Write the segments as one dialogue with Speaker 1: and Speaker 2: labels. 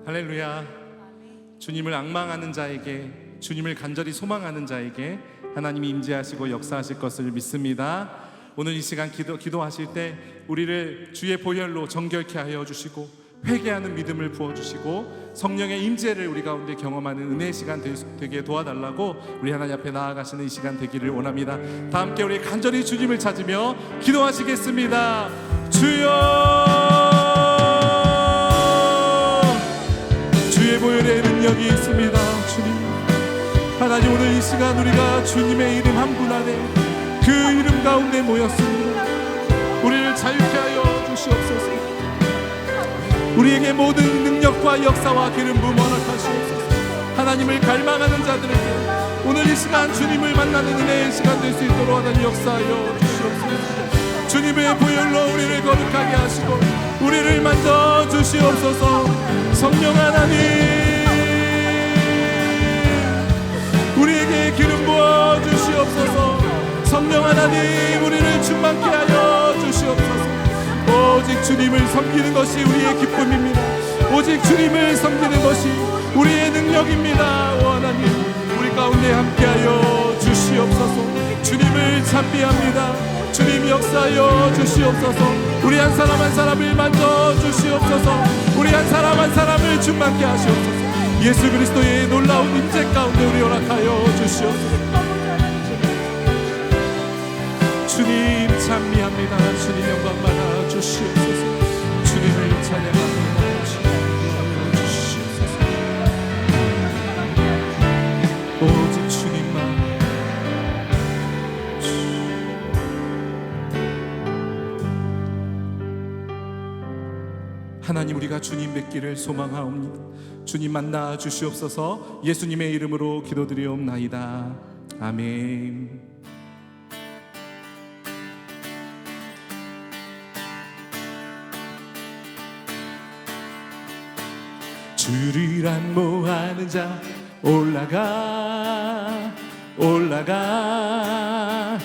Speaker 1: 할렐루야. 주님을 앙망하는 자에게, 주님을 간절히 소망하는 자에게 하나님이 임재하시고 역사하실 것을 믿습니다. 오늘 이 시간 기도하실 때 우리를 주의 보혈로 정결케 하여 주시고 회개하는 믿음을 부어주시고 성령의 임재를 우리 가운데 경험하는 은혜의 시간 되게 도와달라고 우리 하나님 앞에 나아가시는 이 시간 되기를 원합니다. 다 함께 우리 간절히 주님을 찾으며 기도하시겠습니다. 주여, 주의 보혈의 능력이 있습니다. 주님, 하나님, 오늘 이 시간 우리가 주님의 이름 한 분 안에 그 이름 가운데 모였습니다. 우리를 자유케 하여 주시옵소서. 우리에게 모든 능력과 역사와 기름 부음 허락하시옵소서. 하나님을 갈망하는 자들에게 오늘 이 시간 주님을 만나는 은혜의 시간 될 수 있도록 하나님 역사하여 주시옵소서. 주님의 보혈로 우리를 거룩하게 하시고 우리를 만져 주시옵소서. 성령 하나님, 우리에게 기름 부어 주시옵소서. 성령 하나님, 우리를 충만케 하여 주시옵소서. 오직 주님을 섬기는 것이 우리의 기쁨입니다. 오직 주님을 섬기는 것이 우리의 능력입니다. 오 하나님, 우리 가운데 함께하여 주시옵소서. 주님을 찬미합니다. 주님 역사하여 주시옵소서. 우리 한 사람 한 사람을 만져 주시옵소서. 우리 한 사람 한 사람을 충만케 하시옵소서. 예수 그리스도의 놀라운 임재 가운데 우리 허락하여 주시옵소서. 주님 찬미합니다. 주님 영광 받아 주시옵소서. 주님을 찬양합니다. 주님 주시옵소서. 오직 주님만. 하나님, 우리가 주님 뵙기를 소망하옵니다. 주님 만나 주시옵소서. 예수님의 이름으로 기도드리옵나이다. 아멘. 주를 안모하는 자 올라가 올라가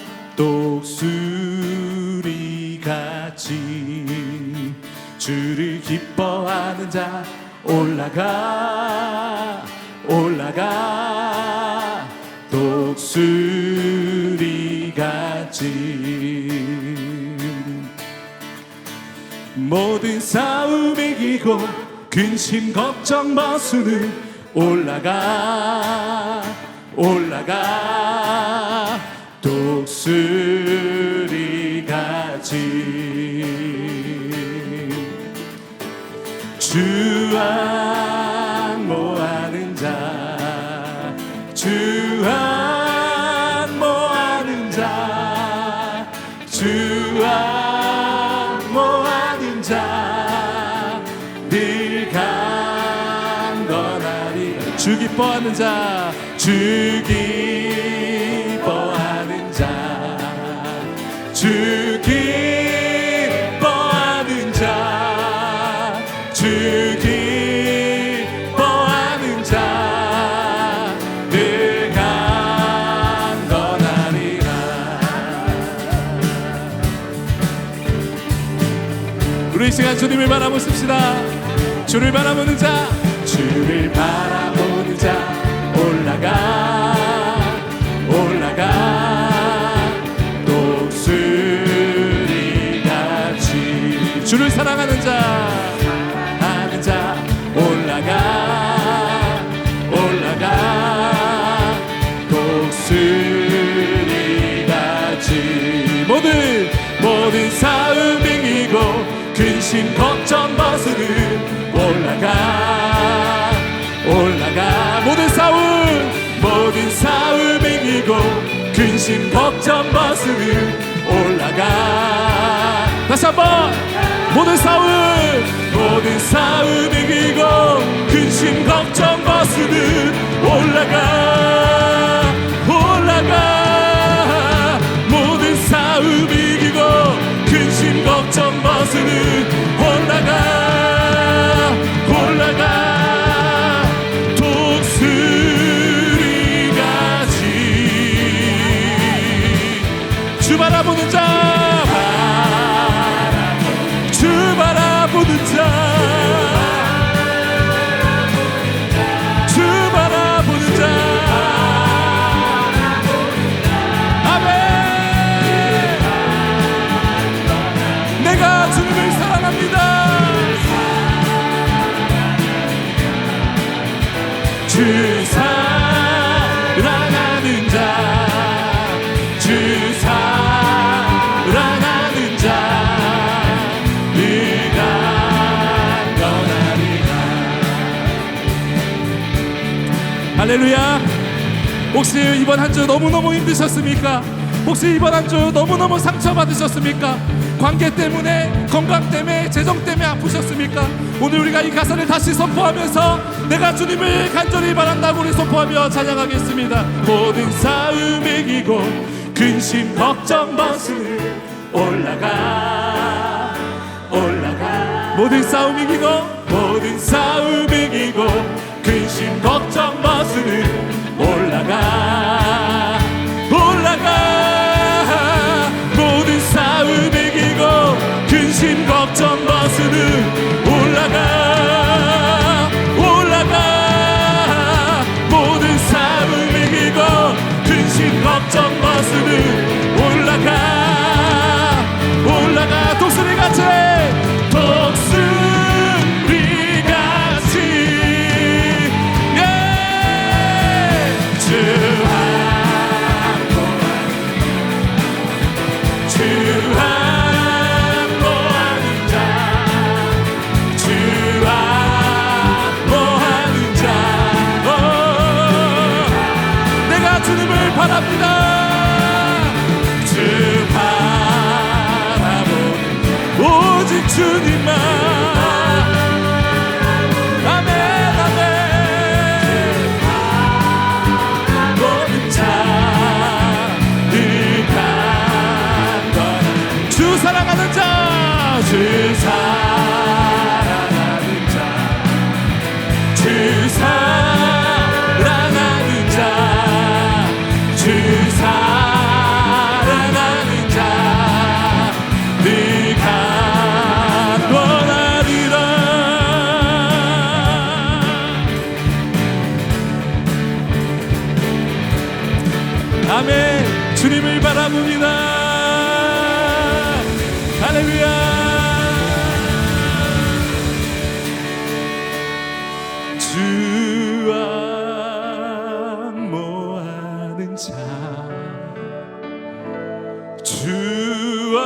Speaker 1: 독수리같이 주를 기뻐하는 자 올라가 올라가 독수리같이 모든 싸움 이기고 근심 걱정 벗으는 올라가 올라가 독수리같이 주 안모하는 자 주 안모하는 자 주 안모하는 자 늘 강건하리라. 주 기뻐하는 자 주 기뻐하는 자 주 기뻐하는 자 주 기뻐하는 자 늘 강건하리라. 우리 이 시간 주님을 바라보십시다. 주를 바라보는 자, 주를 바라보는 자 올라가 올라가 독수리같이 주를 사랑하는 자 올라가 올라가 독수리같이 모든 싸움 이기고 근심 걱정 벗으는 올라가 올라가 모든 싸움 이기고 근심 걱정 벗으는 올라가. 다시 한번 모든 싸움 이기고 근심 걱정 벗으는 올라가 올라가 모든 싸움 이기고 근심 걱정 벗으는 올라가 올라가 독수리같이 주 바라보는 자 주 바라보는 주 사랑하는 자, 주 사랑하는 자, 네가 떠나리라. 할렐루야. 혹시 이번 한 주 너무너무 힘드셨습니까? 혹시 이번 한 주 너무너무 상처받으셨습니까? 관계 때문에, 건강 때문에, 재정 때문에 아프셨습니까? 오늘 우리가 이 가사를 다시 선포하면서 내가 주님을 간절히 바란다고 우리 선포하며 찬양하겠습니다. 모든 싸움 이기고 근심 걱정 벗으니 올라가 올라가. 모든 싸움 이기고, 모든 싸움 이기고 근심 걱정 벗으니 올라가 올라가. 모든 싸움 이기고 근심 걱정 벗으니 올라가 올라가. 모든 싸움 이기고 근심 걱정 벗으니 올라가 올라가. 독수리같이 독수리같이 예. 주 안보하는 자, 주 안보하는 자, 내가 주님을 바랍니다. 주 바라보는 오직 주님만. 아멘 아멘. 모든 자 사랑하는 자, 주 사랑하는 자, 주 사랑하는 자, 주 사랑하는 자, 네가 원하리라. 아멘. 주님을 바라봅니다. 할렐루야. 주 안모하는 자, 주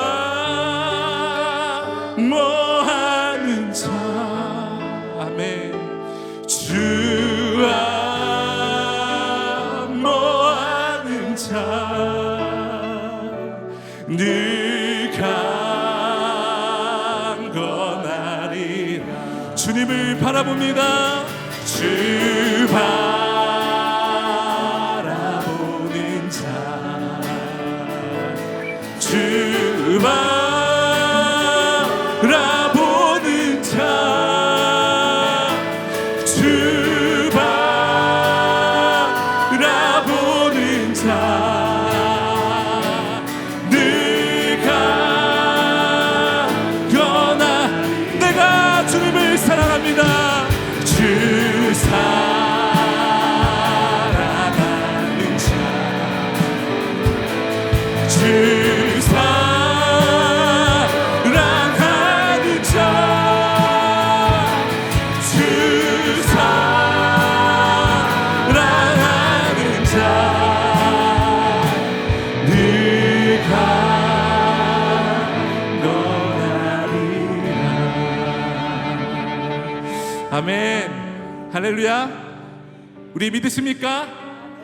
Speaker 1: 안모하는 자, 아멘. 주 안모하는 자, 네가 주님을 바라봅니다. 주 바라보는 자, 주 바라보는 자, 주 바라보는 자, 주님을 사랑합니다. 주 사랑하는 자, 주 사랑하는 자, 주 사랑하는 자, 네가 아멘. 할렐루야. 우리 믿으십니까?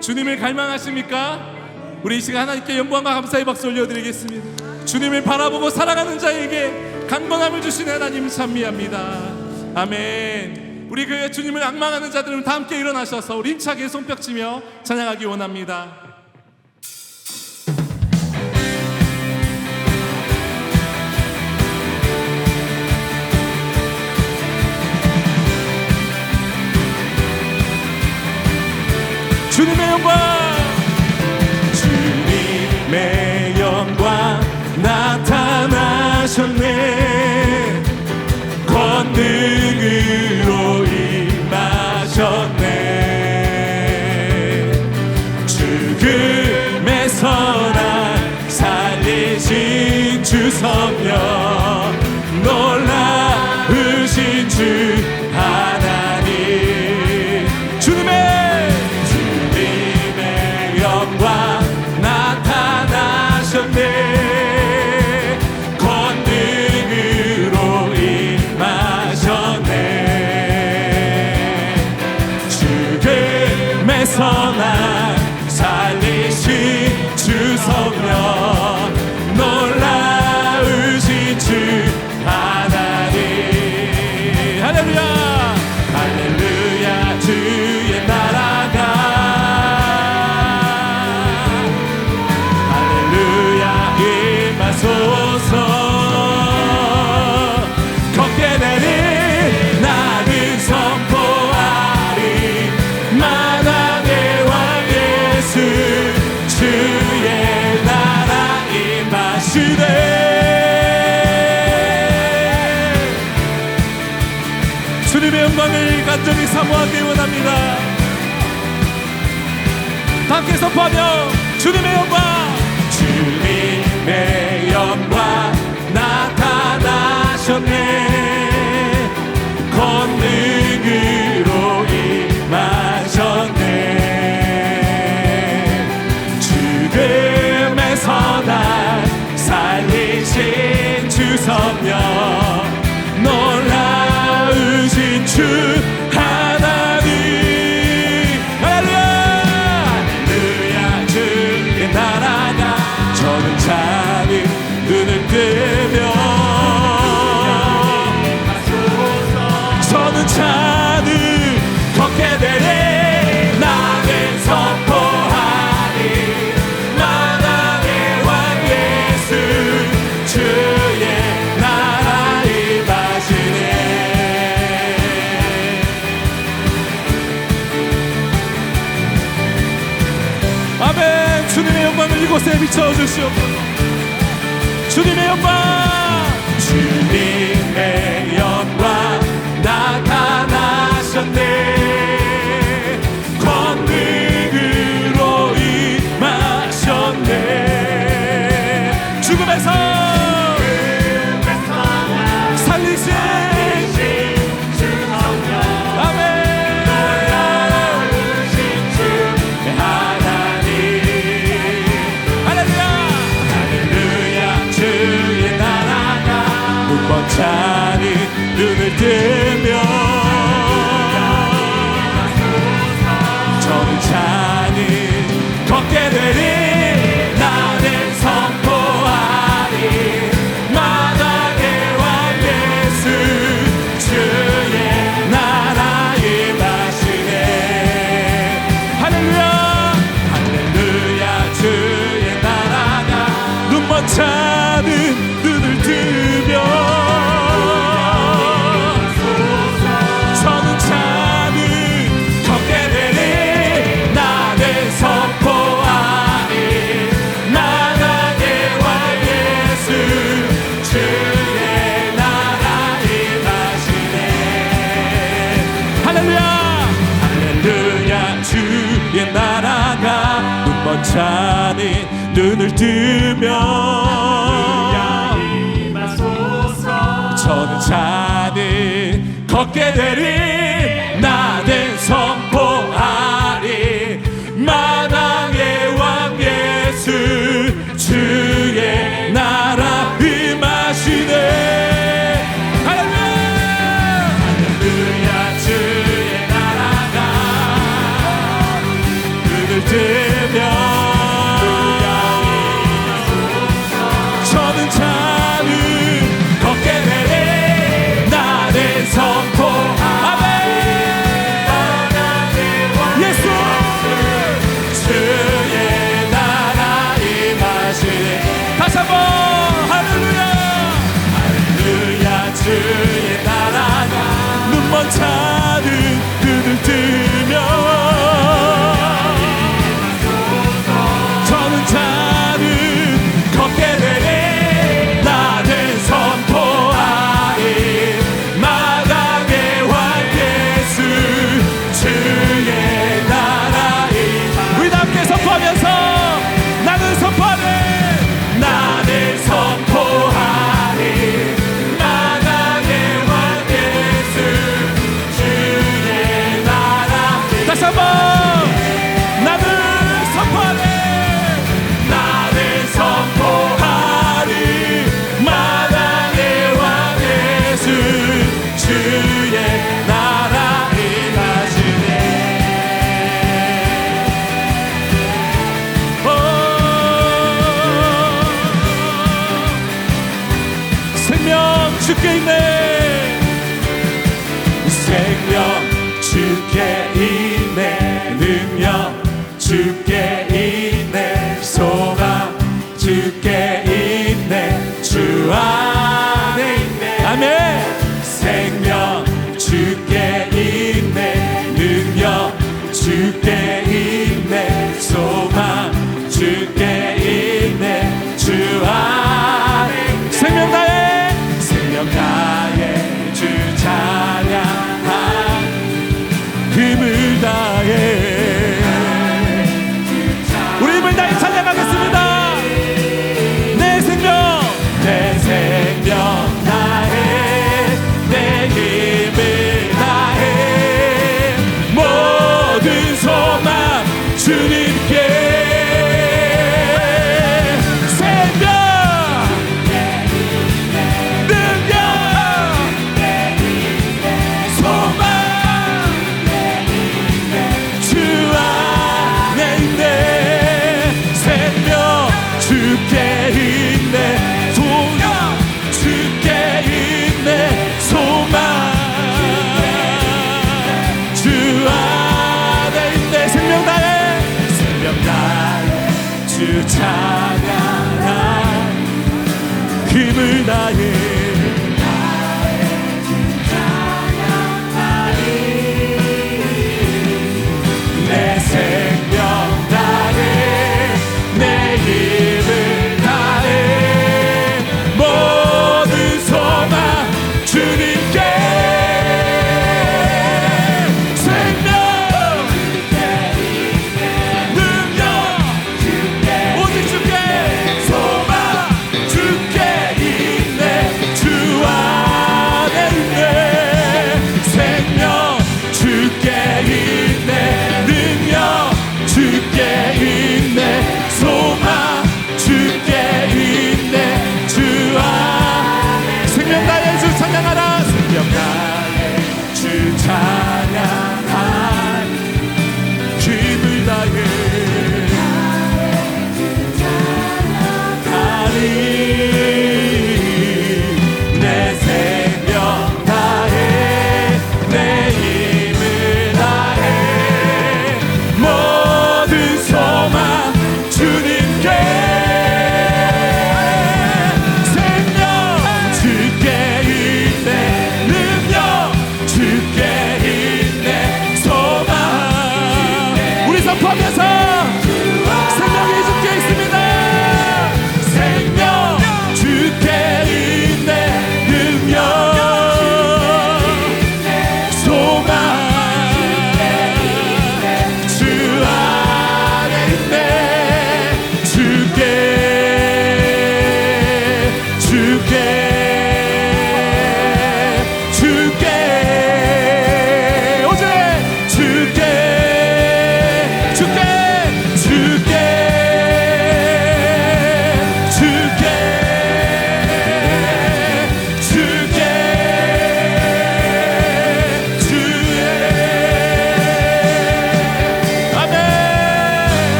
Speaker 1: 주님을 갈망하십니까? 우리 이 시간 하나님께 영광과 감사의 박수 올려드리겠습니다. 주님을 바라보고 살아가는 자에게 강건함을 주시는 하나님 찬미합니다. 아멘. 우리 교회 주님을 악망하는 자들은 다 함께 일어나셔서 우리 힘차게 손뼉치며 찬양하기 원합니다. 주님의 영광, 주님의 영광 나타나셨네. 권능으로 임하셨네. 죽음에서 날 살리신 주 성령, 놀라우신 주 하나님. 주님의 주소며 놀라우신 주 하나님. 할렐루야 할렐루야 주의 나라가 할렐루야 임하소서. 걷게 되리 나는 선포하리 만왕의 왕 예수 주의 나라 임하시네. 주님의 영광을 간절히 사모하기 원합니다. 함께 선포하며 주님의 영광 주님의 영광 나타나셨네. 권능으로 임하셨네. 죽음에서 날 살리신 주성령 놀라우신 주 하나님. 할렐루야 할렐루야 주의 나라가 저는 자는 눈을 뜨며 저는 자는 걷게 되리 나는 선포하리 만왕의 왕 예수 주의 나라 임하시네. 아멘. 주님의 영광을 이곳에 비춰주시옵소서. 주님의 영광 주님의 영광 나타나셨네. 권능으로 임하셨네. 죽음에서 살리신 주성령 아멘. 놀라우신 주 하나님. 할렐루야 할렐루야 주의 나라가 눈먼 자는 눈을 뜨며 저는 자는 걷게 되리 나는 선포하리 만왕의 왕 예수 주의 나라 임하시네. 할렐루야 할렐루야 주의 나라가 눈먼 자는 눈을 뜨며 저는 자는 걷게 되리 나는 선포하리 만왕의 왕 예수 주의 나라 임하시네. 할렐루야 할렐루야 주의 나라가 눈먼 자는 눈을 뜨며 저는 자는 걷게 되리 나는 선포하리 만왕의 왕 예수 주의 나라 임하시네. 할렐루야 할렐루야 주의 나라가 눈을 뜨며 저는 자는 걷게 되리 나는 선포하리 예수 주의 나라 임하시네. 다시 한번 할렐루야 할렐루야 주의 나라가 눈먼 자는 눈을 뜨며 저는 자는 걷게 되리 나는 선포하리 마당의 왕 예수 주의 나라 우리 함께 선포하면서 나는 선포하리 나는 선포하리 마당의 왕 예수 주의 생명 주께 있네, 능력 주께 있네, 소망 주께 있네, 주 안에 있네. 아멘. 생명 주께 있네, 능력 주께 있네, 소망 주께 있네, 주 안에 있네. 생명 다해, 생명 다해 주 찬양하, 힘을 다해 우리 힘을 다해 찬양하겠습니다. 내 생명, 내 생명 다해, 내 힘을 다해, 모든 소망 주님께. 주 찬양하, 힘을 다해 내 생명 다해, 내 힘을 다해, 모든 소망 주님께. 주 찬양하, 힘을 다해 내 생명 다해, 내 힘을 다해, 모든 소망 주님께. 생명 주께 있네, 능력 주께 있네, 소망 우리 선포하면서 생명이 주께 있습니다. 생명 주께 있네, 능력 소망 주 안에 있네, 주께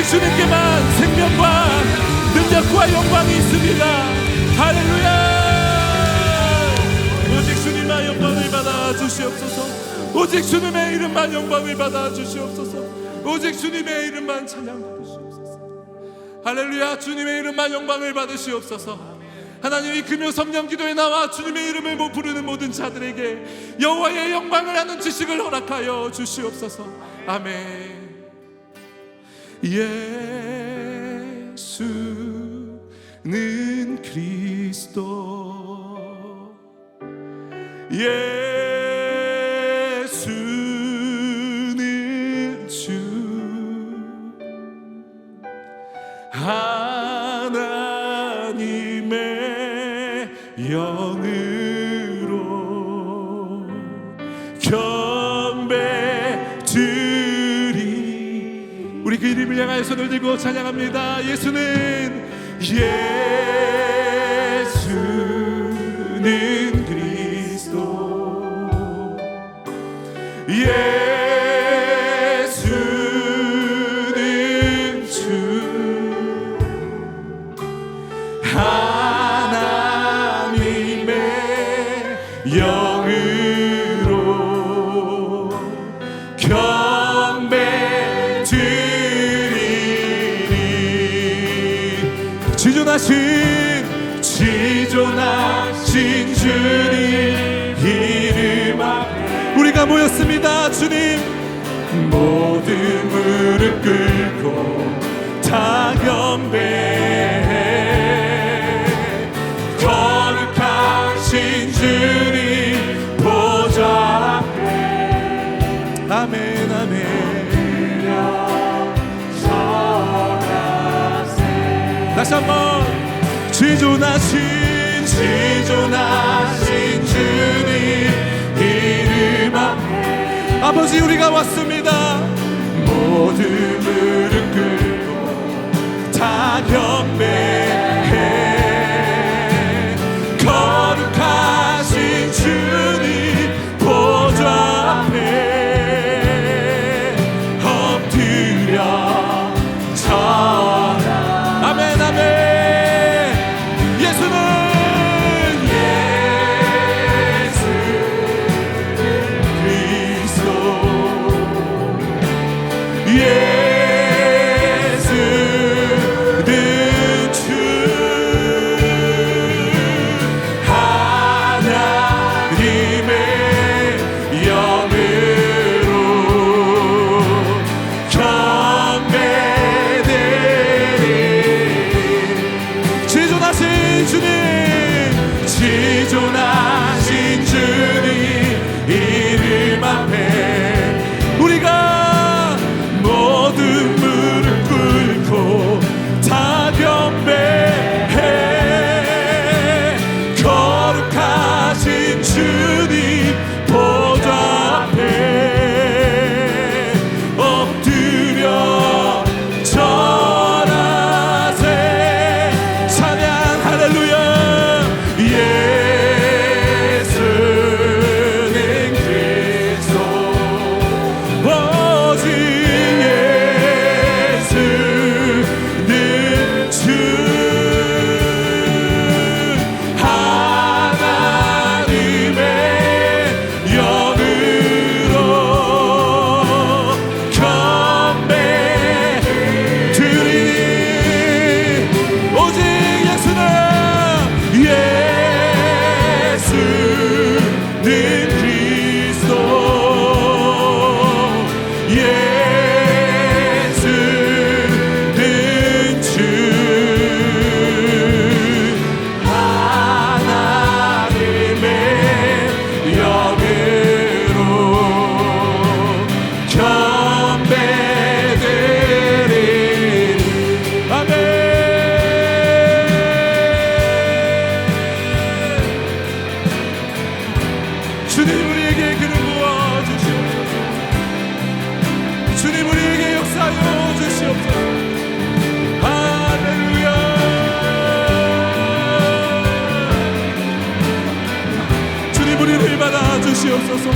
Speaker 1: 주님께만 생명과 능력과 영광이 있습니다. 할렐루야. 오직 주님만 영광을 받아 주시옵소서. 오직 주님의 이름만 영광을 받아 주시옵소서. 오직 주님의 이름만 찬양 받으시옵소서. 할렐루야. 주님의 이름만 영광을 받으시옵소서. 하나님이 금요 성령 기도에 나와 주님의 이름을 못 부르는 모든 자들에게 여호와의 영광을 아는 지식을 허락하여 주시옵소서. 아멘. 예수는 그리스도, 예수는 주, 하나님의 영으로 경배 드리. 우리 그 이름을 향하여 손을 들고 찬양합니다. 예수는 그리스도, 예수는 주, 하나님의 영으로 지존하신 주님 이름 앞에 우리가 모였습니다. 주님 모든 무릎 꿇고 다 경배해 거룩하신 주님 보좌 앞에 아멘 아멘 다시 한번 지존하신 주님 이름 앞에 아버지 우리가 왔습니다. 모든 무릎 꿇고 다 경배해 거룩하신 주님 보좌 앞에 엎드려 절하 아멘 아멘 지존하신 주님 이름 앞에 우리가 모든 무릎 꿇고 다 경배해 거룩하신 주님 보좌 앞에 엎드려 절하세 찬양 할렐루야 주님 우리에게 그를 부어주시옵소서. 주님 우리에게 역사하여 주시옵소서. 할렐루야. 주님 우리를 받아주시옵소서.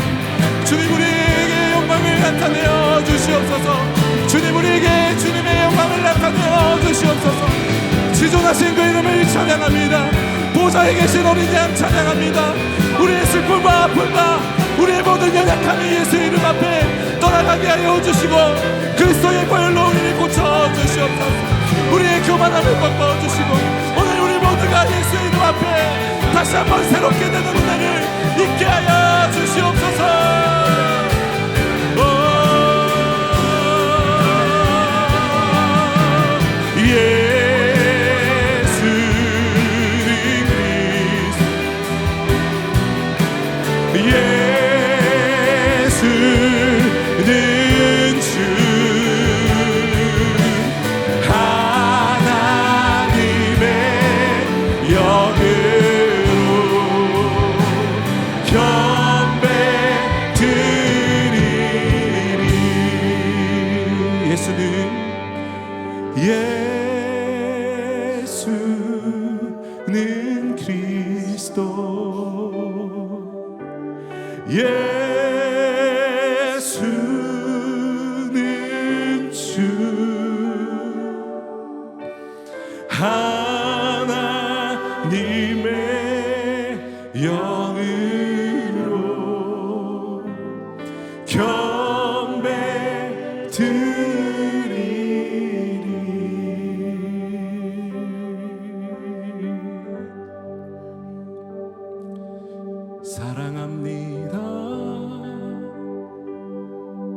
Speaker 1: 주님 우리에게 영광을 나타내어 주시옵소서. 주님 우리에게 주님의 영광을 나타내어 주시옵소서. 지존하신 그 이름을 찬양합니다. 보좌에 계신 어린 양 찬양합니다. 우리의 슬픔과 아픔과 우리의 모든 연약함이 예수 이름 앞에 떠나가게 하여 주시고 그리스도의 보혈로 우리를 고쳐주시옵소서. 우리의 교만함을 꺾어주시고 오늘 우리 모두가 예수 이름 앞에 다시 한번 새롭게 되는 은혜를 있게 하여 주시옵소서. 예수는 주 하나님의 영으로 경배드리리. 예수는 그리스도 예수는 주 하나님의 영으로 경배드리리.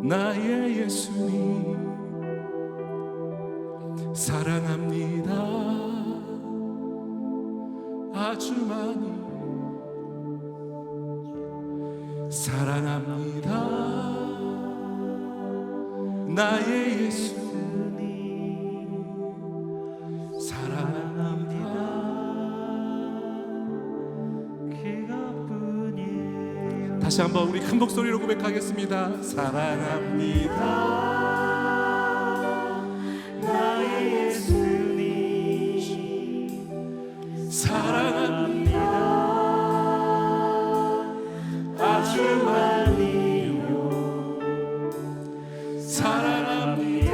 Speaker 1: 나의 예수님 사랑합니다. 아주 많이 사랑합니다. 나의 예수님 사랑합니다. 그것뿐이에요. 다시 한번 우리 큰 목소리로 고백하겠습니다. 사랑합니다. 나의 예수님 사랑합니다. 아주 많이요. 사랑합니다.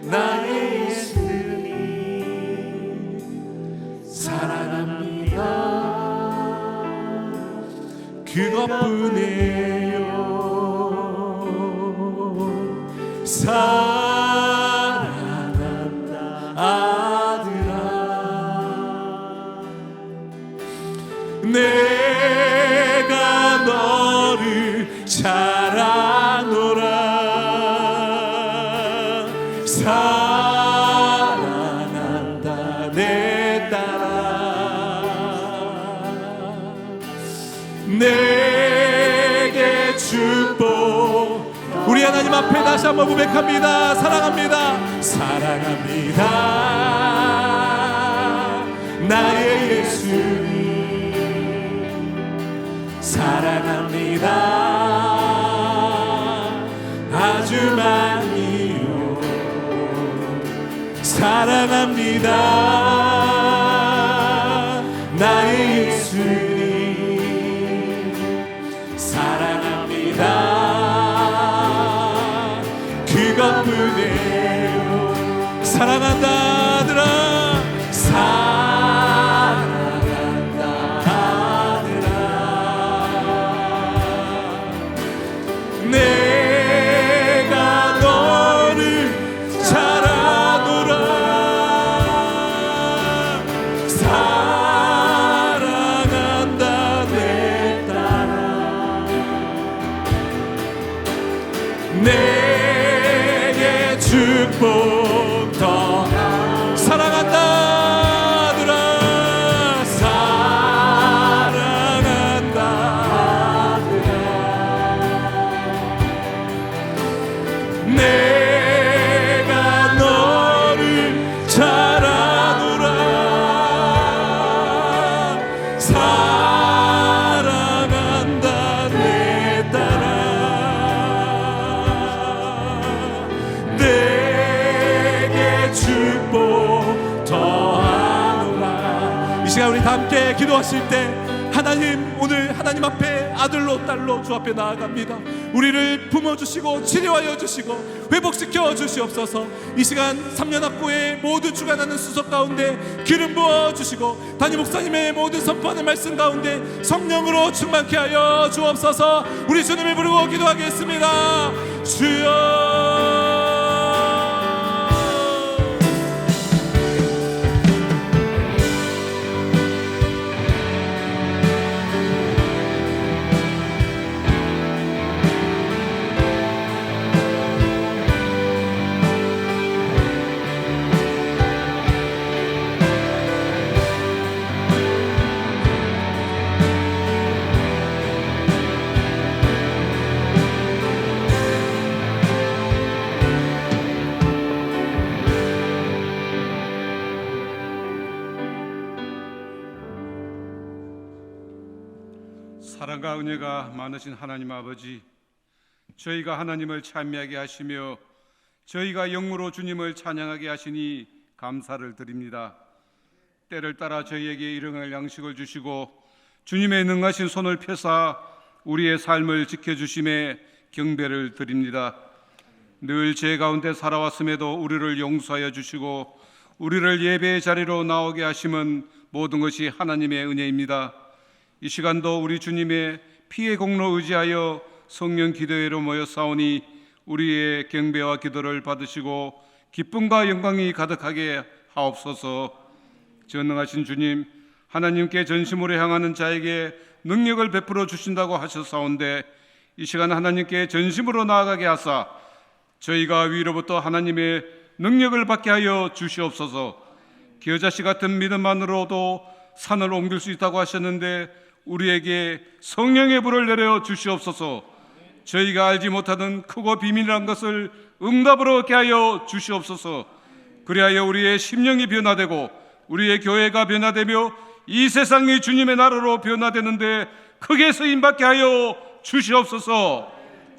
Speaker 1: 나의 예수님 사랑합니다. 그것뿐이에요. 사랑한다 아들아. 내가 너를 잘 아노라. 사랑한다 내 딸아. 내게 축복. 우리 하나님 앞에 다시 한번 고백합니다. 사랑합니다. 사랑합니다. 나의 예수님 사랑합니다. 아주 많이요. 사랑합니다. 나의 예수님 사랑합니다. 그것뿐이에요. 사랑한다 아들아. 사랑한다 아들아. 내가 너를 잘 아노라. 사랑한다 내 딸아. 내게 축복 더 사랑한다 아들아. 사랑한다 아들아. 내가 너를 잘 아노라. 사랑한다 내 딸아. 내게 축복 더하노라. 이 시간 우리 다 함께 기도하실 때 하나님, 오늘 하나님 앞에 아들로 딸로 주 앞에 나아갑니다. 우리를 품어주시고 치료하여 주시고 회복시켜 주시옵소서. 이 시간 3년 학교에 모두 주관하는 수석 가운데 기름 부어 주시고 담임 목사님의 모든 선포하는 말씀 가운데 성령으로 충만케 하여 주옵소서. 우리 주님을 부르고 기도하겠습니다. 주여.
Speaker 2: 사랑과 은혜가 많으신 하나님 아버지, 저희가 하나님을 찬미하게 하시며 저희가 영으로 주님을 찬양하게 하시니 감사를 드립니다. 때를 따라 저희에게 일용할 양식을 주시고 주님의 능하신 손을 펴사 우리의 삶을 지켜주심에 경배를 드립니다. 늘 죄 가운데 살아왔음에도 우리를 용서하여 주시고 우리를 예배의 자리로 나오게 하심은 모든 것이 하나님의 은혜입니다. 이 시간도 우리 주님의 피의 공로 의지하여 성령 기도회로 모여 싸우니 우리의 경배와 기도를 받으시고 기쁨과 영광이 가득하게 하옵소서. 전능하신 주님, 하나님께 전심으로 향하는 자에게 능력을 베풀어 주신다고 하셨사온데 이 시간 하나님께 전심으로 나아가게 하사 저희가 위로부터 하나님의 능력을 받게 하여 주시옵소서. 겨자씨 같은 믿음만으로도 산을 옮길 수 있다고 하셨는데 우리에게 성령의 불을 내려 주시옵소서. 저희가 알지 못하는 크고 비밀한 것을 응답으로 얻게 하여 주시옵소서. 그리하여 우리의 심령이 변화되고 우리의 교회가 변화되며 이 세상이 주님의 나라로 변화되는데 크게 쓰임받게 하여 주시옵소서.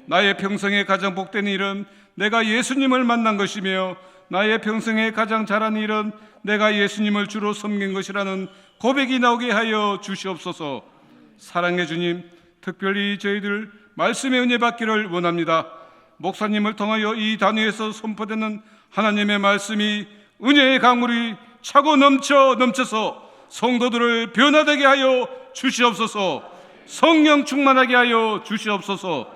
Speaker 2: 나의 평생에 가장 복된 일은 내가 예수님을 만난 것이며 나의 평생에 가장 잘한 일은 내가 예수님을 주로 섬긴 것이라는 고백이 나오게 하여 주시옵소서. 사랑의 주님, 특별히 저희들 말씀의 은혜 받기를 원합니다. 목사님을 통하여 이 단위에서 선포되는 하나님의 말씀이 은혜의 강물이 차고 넘쳐서 성도들을 변화되게 하여 주시옵소서. 성령 충만하게 하여 주시옵소서.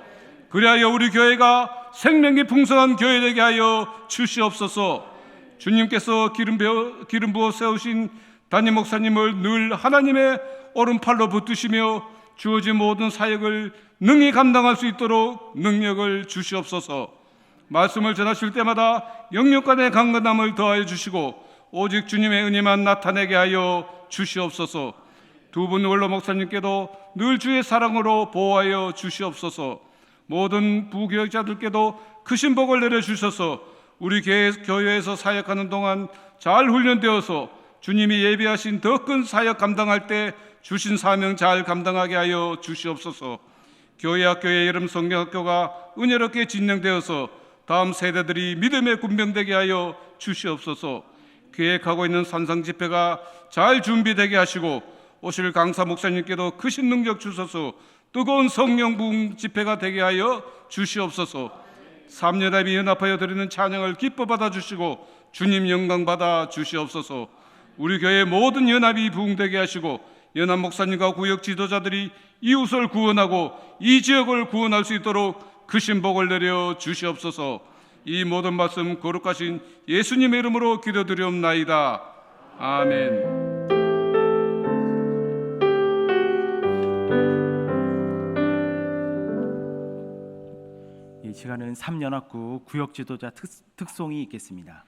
Speaker 2: 그리하여 우리 교회가 생명이 풍성한 교회 되게 하여 주시옵소서. 주님께서 기름 부어 세우신 담임 목사님을 늘 하나님의 오른팔로 붙드시며 주어진 모든 사역을 능히 감당할 수 있도록 능력을 주시옵소서. 말씀을 전하실 때마다 영역 간의 강건함을 더하여 주시고 오직 주님의 은혜만 나타내게 하여 주시옵소서. 두 분 원로 목사님께도 늘 주의 사랑으로 보호하여 주시옵소서. 모든 부교역자들께도 크신 복을 내려주셔서 우리 교회에서 사역하는 동안 잘 훈련되어서 주님이 예비하신 더 큰 사역 감당할 때 주신 사명 잘 감당하게 하여 주시옵소서. 교회학교의 여름 성경학교가 은혜롭게 진행되어서 다음 세대들이 믿음의 군병되게 하여 주시옵소서. 계획하고 있는 산상 집회가 잘 준비되게 하시고 오실 강사 목사님께도 크신 능력 주셔서 뜨거운 성령 부흥 집회가 되게 하여 주시옵소서. 삼연합이 연합하여 드리는 찬양을 기뻐 받아 주시고 주님 영광 받아 주시옵소서. 우리 교회 모든 연합이 부흥되게 하시고 연합 목사님과 구역 지도자들이 이웃을 구원하고 이 지역을 구원할 수 있도록 크신 복을 내려 주시옵소서. 이 모든 말씀 거룩하신 예수님의 이름으로 기도드리옵나이다. 아멘.
Speaker 3: 이 시간은 삼연합구 구역 지도자 특송이 있겠습니다.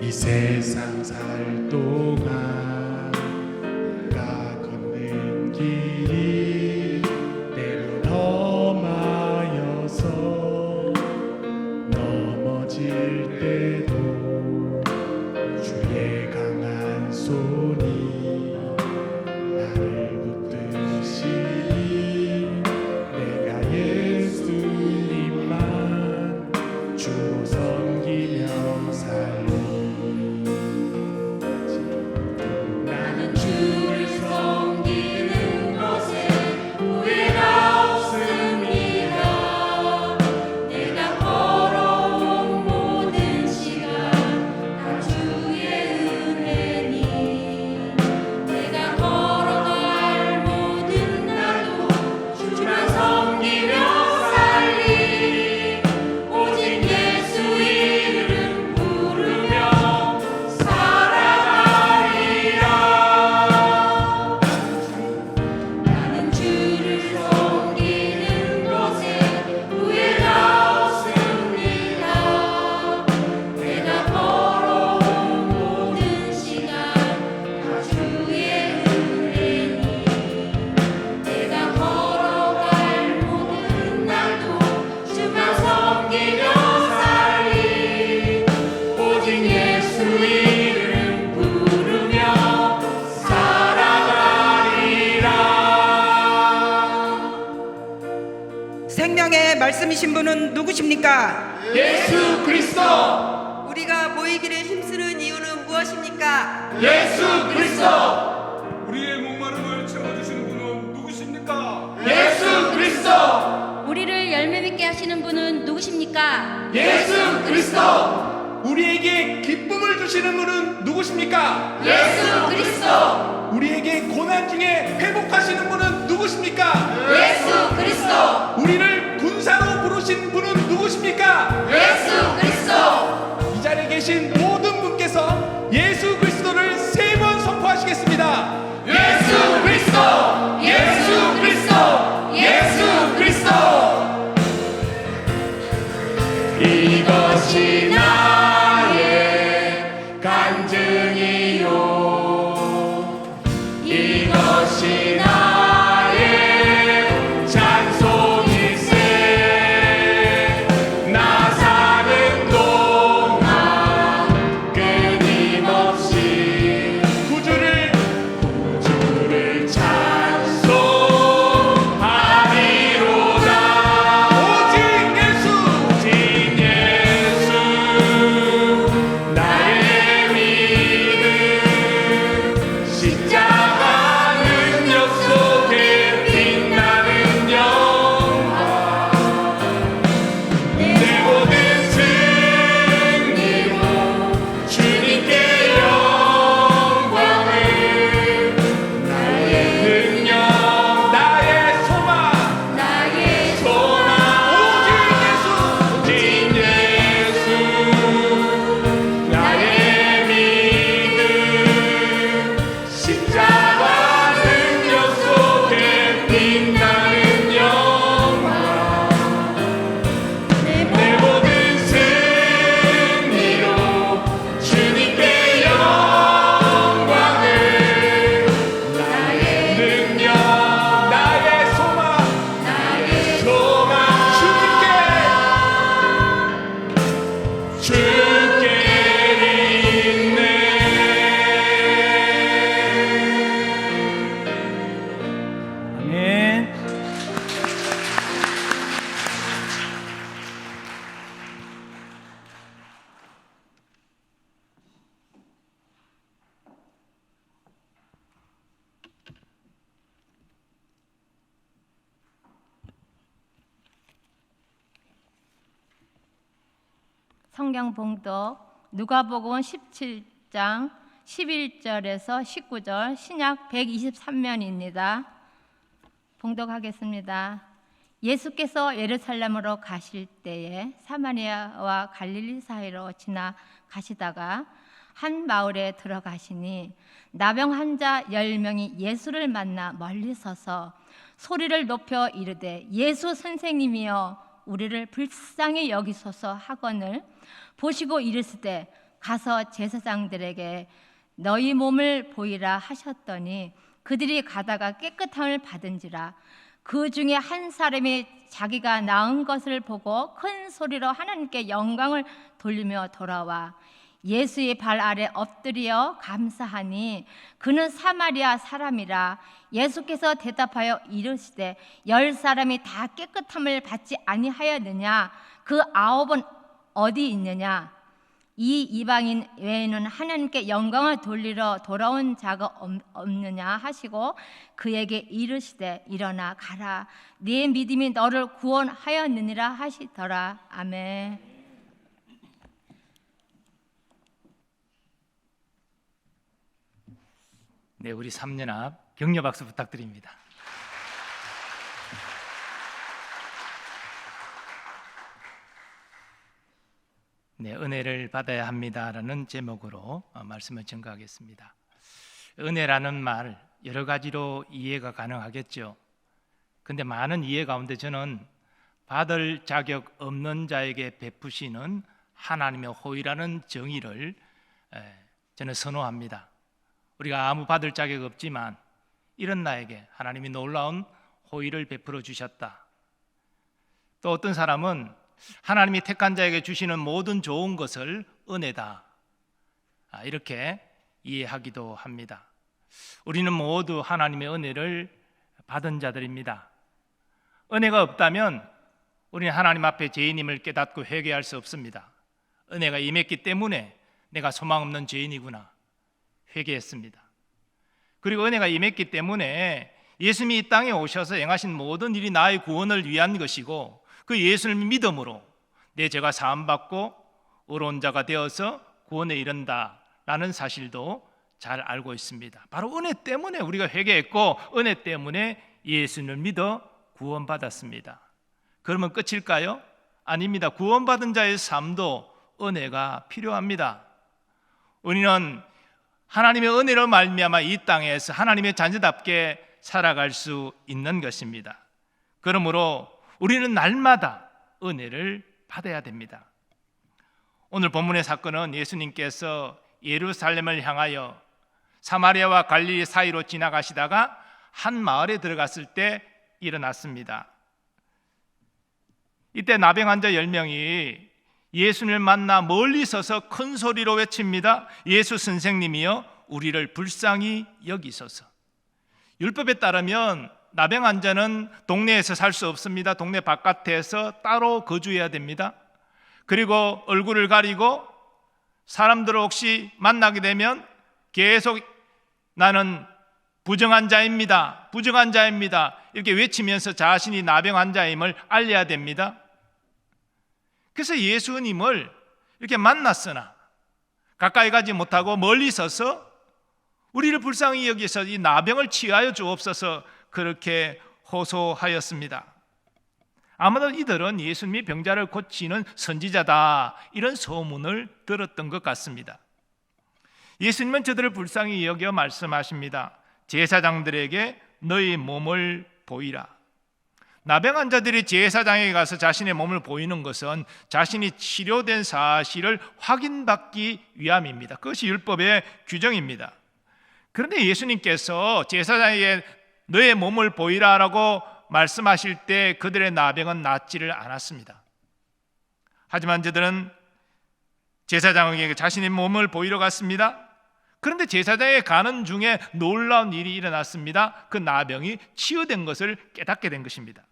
Speaker 4: 이 세상 살 동안 내가 걷는 길이 때론 험하여서 넘어질 때도 주의 강한 손이 나를 붙드시니 내가 예수님만 주로 섬기며 살리
Speaker 5: 말씀이신 분은 누구십니까?
Speaker 4: 예수 그리스도.
Speaker 6: 우리가 모이기를 힘쓰는 이유는 무엇입니까?
Speaker 4: 예수 그리스도.
Speaker 2: 우리의 목마름을 채워주시는 분은 누구십니까?
Speaker 4: 예수 그리스도.
Speaker 7: 우리를 열매 맺게 하시는 분은 누구십니까?
Speaker 4: 예수 그리스도. 우리에게 기쁨을 주시는 분은 누구십니까?
Speaker 7: 예수 그리스도.
Speaker 4: 우리에게 고난 중에 회복하시는 분은 누구십니까?
Speaker 7: 예수 그리스도.
Speaker 4: 우리를 군사로 부르신 분은 누구십니까?
Speaker 7: 예수 그리스도.
Speaker 4: 이 자리에 계신 모든 분께서 예수 그리스도를 3번 선포하시겠습니다. 예수 그리스도, 예수 그리스도, 예수 그리스도. 이것이 나의 간증이요, 이것이 나의 찬송일세. 나 사는 동안 끊임없이 구주를 찬송하리로다. 오직 예수, 오직 예수. 나의 믿음 십자가 능력 속에 빛나는 영광. 내 모든 승리로 주님께 영광을. 나의 능력, 나의 소망,
Speaker 7: 나의
Speaker 4: 소망. 오직 예수, 오직 예수. 나의 믿음 십자가 능력 속에 빛나는 영광. 내 모든 승리로 주님께 영광을. 나의 능력, 나의 소망, 소망. 주께 있네.
Speaker 3: 아멘.
Speaker 8: 성경 봉독 누가복음 17장 11절에서 19절 신약 123면입니다. 봉독하겠습니다. 예수께서 예루살렘으로 가실 때에 사마리아와 갈릴리 사이로 지나가시다가 한 마을에 들어가시니 나병 환자 10명이 예수를 만나 멀리 서서 소리를 높여 이르되 예수 선생님이여 우리를 불쌍히 여기소서 하거늘 보시고 이르시되 가서 제사장들에게 너희 몸을 보이라 하셨더니 그들이 가다가 깨끗함을 받은지라. 그 중에 한 사람이 자기가 나은 것을 보고 큰 소리로 하나님께 영광을 돌리며 돌아와 예수의 발 아래 엎드려 감사하니 그는 사마리아 사람이라. 예수께서 대답하여 이르시되 10사람이 다 깨끗함을 받지 아니하였느냐? 그 9은 어디 있느냐? 이 이방인 외에는 하나님께 영광을 돌리러 돌아온 자가 없느냐 하시고 그에게 이르시되 일어나 가라, 네 믿음이 너를 구원하였느니라 하시더라. 아멘.
Speaker 9: 네, 우리 3연합 격려 박수 부탁드립니다. 네, 은혜를 받아야 합니다라는 제목으로 말씀을 전가하겠습니다. 은혜라는 말 여러 가지로 이해가 가능하겠죠. 근데 많은 이해 가운데 저는 받을 자격 없는 자에게 베푸시는 하나님의 호의라는 정의를 저는 선호합니다. 우리가 아무 받을 자격 없지만 이런 나에게 하나님이 놀라운 호의를 베풀어 주셨다. 또 어떤 사람은 하나님이 택한 자에게 주시는 모든 좋은 것을 은혜다, 이렇게 이해하기도 합니다. 우리는 모두 하나님의 은혜를 받은 자들입니다. 은혜가 없다면 우리는 하나님 앞에 죄인임을 깨닫고 회개할 수 없습니다. 은혜가 임했기 때문에 내가 소망 없는 죄인이구나 회개했습니다. 그리고 은혜가 임했기 때문에 예수님이 이 땅에 오셔서 행하신 모든 일이 나의 구원을 위한 것이고, 그 예수를 믿음으로 내 죄가 사함받고 의로운 자가 되어서 구원에 이른다라는 사실도 잘 알고 있습니다. 바로 은혜 때문에 우리가 회개했고, 은혜 때문에 예수님을 믿어 구원받았습니다. 그러면 끝일까요? 아닙니다. 구원받은 자의 삶도 은혜가 필요합니다. 우리는 하나님의 은혜로 말미암아 이 땅에서 하나님의 자녀답게 살아갈 수 있는 것입니다. 그러므로 우리는 날마다 은혜를 받아야 됩니다. 오늘 본문의 사건은 예수님께서 예루살렘을 향하여 사마리아와 갈릴리 사이로 지나가시다가 한 마을에 들어갔을 때 일어났습니다. 이때 나병 환자 10명이 예수님을 만나 멀리 서서 큰 소리로 외칩니다. 예수 선생님이여 우리를 불쌍히 여기소서. 율법에 따르면 나병 환자는 동네에서 살 수 없습니다. 동네 바깥에서 따로 거주해야 됩니다. 그리고 얼굴을 가리고 사람들을 혹시 만나게 되면 계속 나는 부정한 자입니다. 부정한 자입니다. 이렇게 외치면서 자신이 나병 환자임을 알려야 됩니다. 그래서 예수님을 이렇게 만났으나 가까이 가지 못하고 멀리 서서 우리를 불쌍히 여기서 이 나병을 치유하여 주옵소서 그렇게 호소하였습니다. 아마도 이들은 예수님이 병자를 고치는 선지자다 이런 소문을 들었던 것 같습니다. 예수님은 저들을 불쌍히 여겨 말씀하십니다. 제사장들에게 너희 몸을 보이라. 나병 환자들이 제사장에게 가서 자신의 몸을 보이는 것은 자신이 치료된 사실을 확인받기 위함입니다. 그것이 율법의 규정입니다. 그런데 예수님께서 제사장에게 너의 몸을 보이라라고 말씀하실 때 그들의 나병은 낫지를 않았습니다. 하지만 저들은 제사장에게 자신의 몸을 보이러 갔습니다. 그런데 제사장에 가는 중에 놀라운 일이 일어났습니다. 그 나병이 치유된 것을 깨닫게 된 것입니다.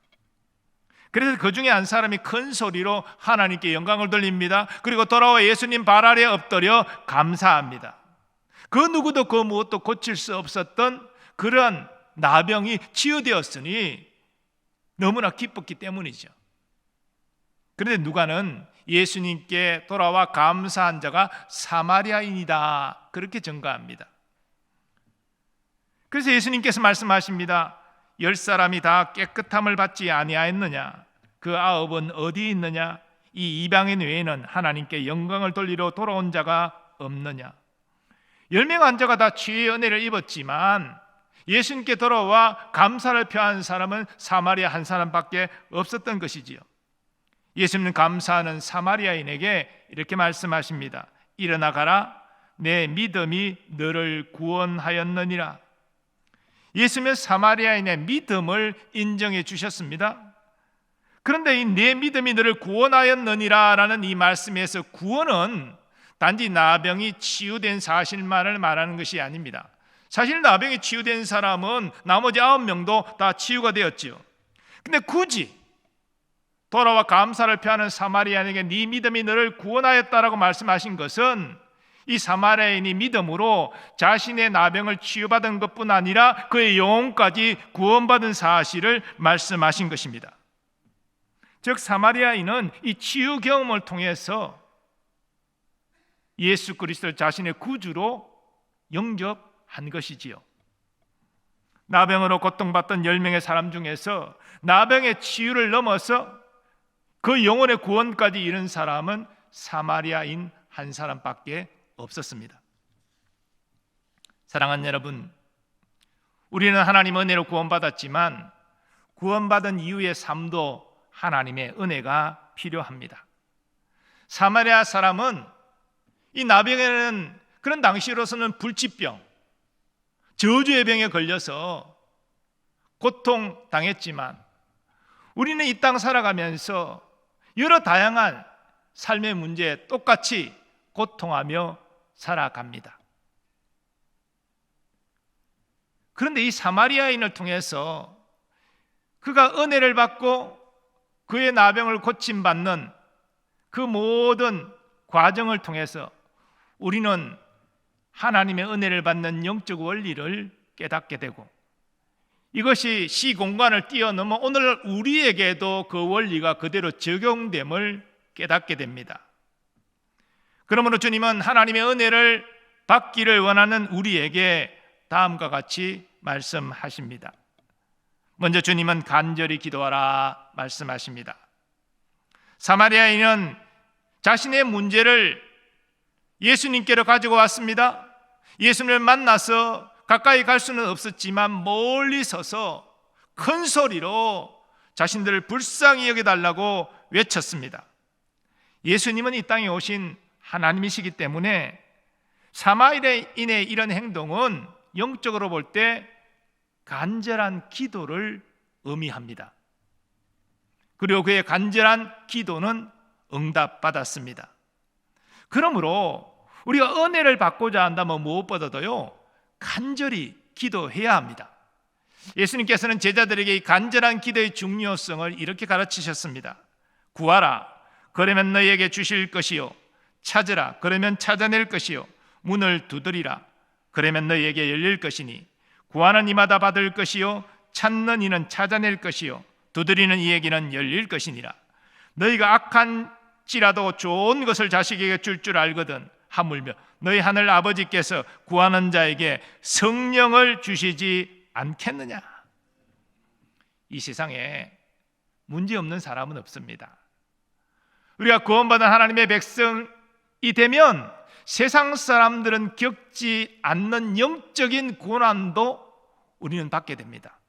Speaker 9: 그래서 그 중에 한 사람이 큰 소리로 하나님께 영광을 돌립니다. 그리고 돌아와 예수님 발 아래 엎드려 감사합니다. 그 누구도 그 무엇도 고칠 수 없었던 그런 나병이 치유되었으니 너무나 기뻤기 때문이죠. 그런데 누가는 예수님께 돌아와 감사한 자가 사마리아인이다 그렇게 증가합니다. 그래서 예수님께서 말씀하십니다. 10사람이 다 깨끗함을 받지 아니하였느냐? 그 9은 어디 있느냐? 이 이방인 외에는 하나님께 영광을 돌리러 돌아온 자가 없느냐? 10명 환자가 다 치유의 은혜를 입었지만 예수님께 돌아와 감사를 표한 사람은 사마리아 한 사람밖에 없었던 것이지요. 예수님은 감사하는 사마리아인에게 이렇게 말씀하십니다. 일어나 가라. 내 믿음이 너를 구원하였느니라. 예수님은 사마리아인의 믿음을 인정해 주셨습니다. 그런데 이 내 믿음이 너를 구원하였느니라라는 이 말씀에서 구원은 단지 나병이 치유된 사실만을 말하는 것이 아닙니다. 사실 나병이 치유된 사람은 나머지 9명도 다 치유가 되었지요. 근데 굳이 돌아와 감사를 표하는 사마리아인에게 네 믿음이 너를 구원하였다라고 말씀하신 것은 이 사마리아인이 믿음으로 자신의 나병을 치유받은 것뿐 아니라 그의 영혼까지 구원받은 사실을 말씀하신 것입니다. 즉 사마리아인은 이 치유 경험을 통해서 예수 그리스도를 자신의 구주로 영접한 것이지요. 나병으로 고통받던 10명의 사람 중에서 나병의 치유를 넘어서 그 영혼의 구원까지 이른 사람은 사마리아인 한 사람밖에 없었습니다. 사랑하는 여러분, 우리는 하나님의 은혜로 구원받았지만 구원받은 이후의 삶도 하나님의 은혜가 필요합니다. 사마리아 사람은 이 나병에는 그런 당시로서는 불치병, 저주의 병에 걸려서 고통당했지만 우리는 이 땅 살아가면서 여러 다양한 삶의 문제에 똑같이 고통하며 살아갑니다. 그런데 이 사마리아인을 통해서 그가 은혜를 받고 그의 나병을 고침받는 그 모든 과정을 통해서 우리는 하나님의 은혜를 받는 영적 원리를 깨닫게 되고, 이것이 시공간을 뛰어넘어 오늘 우리에게도 그 원리가 그대로 적용됨을 깨닫게 됩니다. 그러므로 주님은 하나님의 은혜를 받기를 원하는 우리에게 다음과 같이 말씀하십니다. 먼저 주님은 간절히 기도하라 말씀하십니다. 사마리아인은 자신의 문제를 예수님께로 가지고 왔습니다. 예수님을 만나서 가까이 갈 수는 없었지만 멀리 서서 큰 소리로 자신들을 불쌍히 여겨달라고 외쳤습니다. 예수님은 이 땅에 오신 하나님이시기 때문에 사마리아인의 이런 행동은 영적으로 볼 때 간절한 기도를 의미합니다. 그리고 그의 간절한 기도는 응답받았습니다. 그러므로 우리가 은혜를 받고자 한다면 무엇보다도요, 간절히 기도해야 합니다. 예수님께서는 제자들에게 이 간절한 기도의 중요성을 이렇게 가르치셨습니다. 구하라, 그러면 너희에게 주실 것이요, 찾으라, 그러면 찾아낼 것이요, 문을 두드리라, 그러면 너희에게 열릴 것이니, 구하는 이마다 받을 것이요, 찾는 이는 찾아낼 것이요, 두드리는 이에게는 열릴 것이니라. 너희가 악한지라도 좋은 것을 자식에게 줄 알거든 하물며 너희 하늘 아버지께서 구하는 자에게 성령을 주시지 않겠느냐. 이 세상에 문제없는 사람은 없습니다. 우리가 구원받은 하나님의 백성이 되면 세상 사람들은 겪지 않는 영적인 고난도 우리는 받게 됩니다.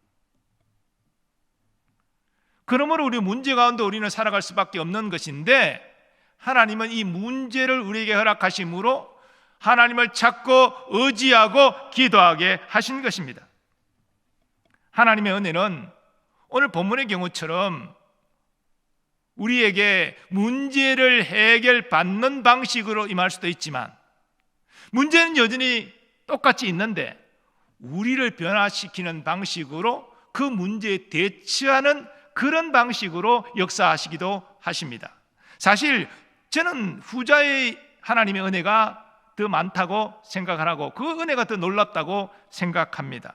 Speaker 9: 그러므로 우리 문제 가운데 우리는 살아갈 수밖에 없는 것인데, 하나님은 이 문제를 우리에게 허락하심으로 하나님을 찾고 의지하고 기도하게 하신 것입니다. 하나님의 은혜는 오늘 본문의 경우처럼 우리에게 문제를 해결받는 방식으로 임할 수도 있지만, 문제는 여전히 똑같이 있는데 우리를 변화시키는 방식으로 그 문제에 대처하는 그런 방식으로 역사하시기도 하십니다. 사실 저는 후자의 하나님의 은혜가 더 많다고 생각하고 그 은혜가 더 놀랍다고 생각합니다.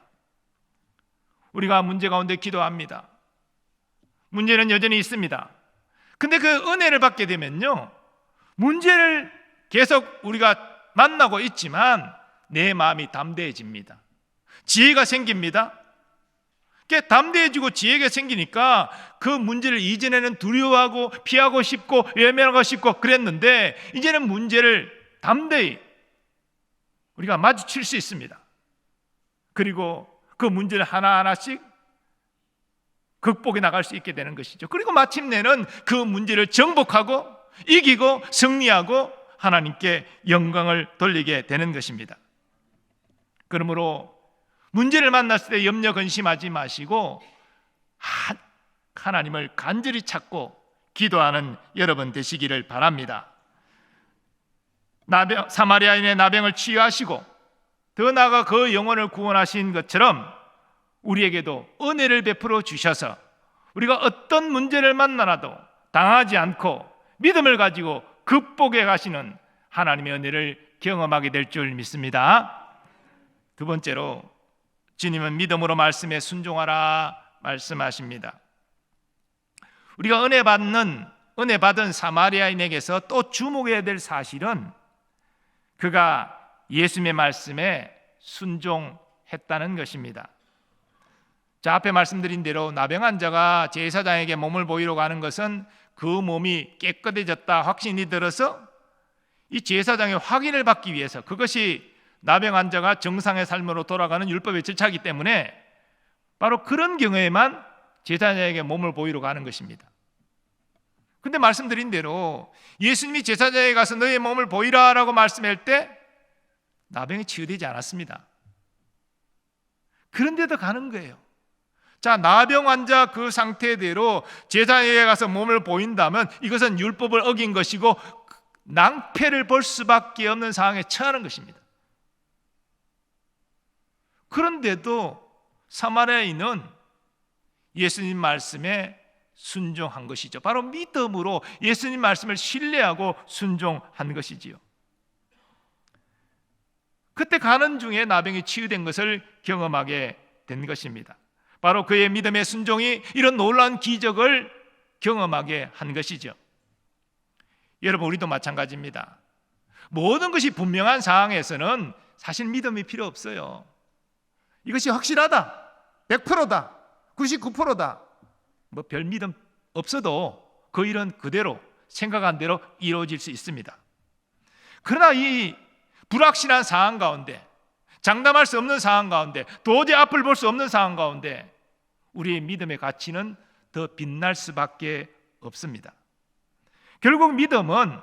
Speaker 9: 우리가 문제 가운데 기도합니다. 문제는 여전히 있습니다. 근데 그 은혜를 받게 되면요, 문제를 계속 우리가 만나고 있지만 내 마음이 담대해집니다. 지혜가 생깁니다. 담대해지고 지혜가 생기니까 그 문제를 이전에는 두려워하고 피하고 싶고 외면하고 싶고 그랬는데, 이제는 문제를 담대히 우리가 마주칠 수 있습니다. 그리고 그 문제를 하나하나씩 극복해 나갈 수 있게 되는 것이죠. 그리고 마침내는 그 문제를 정복하고 이기고 승리하고 하나님께 영광을 돌리게 되는 것입니다. 그러므로 문제를 만났을 때 염려 근심하지 마시고 하나님을 간절히 찾고 기도하는 여러분 되시기를 바랍니다. 사마리아인의 나병을 치유하시고 더 나아가 그 영혼을 구원하신 것처럼 우리에게도 은혜를 베풀어 주셔서 우리가 어떤 문제를 만나라도 당하지 않고 믿음을 가지고 극복해 가시는 하나님의 은혜를 경험하게 될 줄 믿습니다. 두 번째로 주님은 믿음으로 말씀에 순종하라 말씀하십니다. 우리가 은혜 받은 사마리아인에게서 또 주목해야 될 사실은 그가 예수님의 말씀에 순종했다는 것입니다. 자, 앞에 말씀드린 대로 나병 환자가 제사장에게 몸을 보이러 가는 것은 그 몸이 깨끗해졌다 확신이 들어서 이 제사장의 확인을 받기 위해서, 그것이 나병 환자가 정상의 삶으로 돌아가는 율법의 절차이기 때문에 바로 그런 경우에만 제사장에게 몸을 보이러 가는 것입니다. 근데 말씀드린 대로 예수님이 제사장에게 가서 너의 몸을 보이라라고 말씀할 때 나병이 치유되지 않았습니다. 그런데도 가는 거예요. 자, 나병 환자 그 상태대로 제사장에게 가서 몸을 보인다면 이것은 율법을 어긴 것이고 낭패를 볼 수밖에 없는 상황에 처하는 것입니다. 그런데도 사마리아인은 예수님 말씀에 순종한 것이죠. 바로 믿음으로 예수님 말씀을 신뢰하고 순종한 것이지요. 그때 가는 중에 나병이 치유된 것을 경험하게 된 것입니다. 바로 그의 믿음의 순종이 이런 놀라운 기적을 경험하게 한 것이죠. 여러분, 우리도 마찬가지입니다. 모든 것이 분명한 상황에서는 사실 믿음이 필요 없어요. 이것이 확실하다, 100%다, 99%다, 뭐 별 믿음 없어도 그 일은 그대로 생각한 대로 이루어질 수 있습니다. 그러나 이 불확실한 상황 가운데, 장담할 수 없는 상황 가운데, 도저히 앞을 볼 수 없는 상황 가운데 우리의 믿음의 가치는 더 빛날 수밖에 없습니다. 결국 믿음은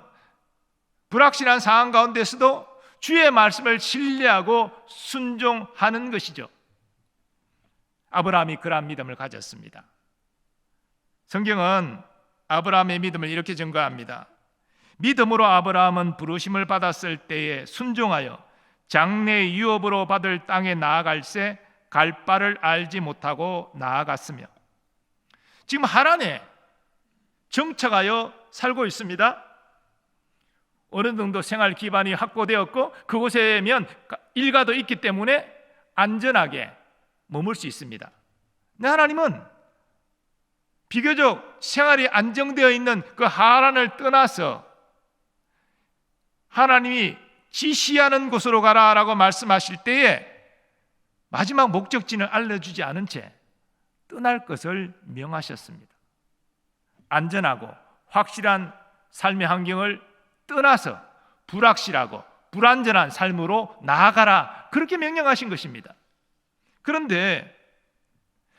Speaker 9: 불확실한 상황 가운데서도 주의 말씀을 신뢰하고 순종하는 것이죠. 아브라함이 그러한 믿음을 가졌습니다. 성경은 아브라함의 믿음을 이렇게 증거합니다. 믿음으로 아브라함은 부르심을 받았을 때에 순종하여 장래의 유업으로 받을 땅에 나아갈새 갈 바를 알지 못하고 나아갔으며, 지금 하란에 정착하여 살고 있습니다. 어느 정도 생활 기반이 확보되었고 그곳에면 일가도 있기 때문에 안전하게 머물 수 있습니다. 근데 하나님은 비교적 생활이 안정되어 있는 그 하란을 떠나서 하나님이 지시하는 곳으로 가라라고 말씀하실 때에 마지막 목적지는 알려주지 않은 채 떠날 것을 명하셨습니다. 안전하고 확실한 삶의 환경을 떠나서 불확실하고 불안전한 삶으로 나아가라, 그렇게 명령하신 것입니다. 그런데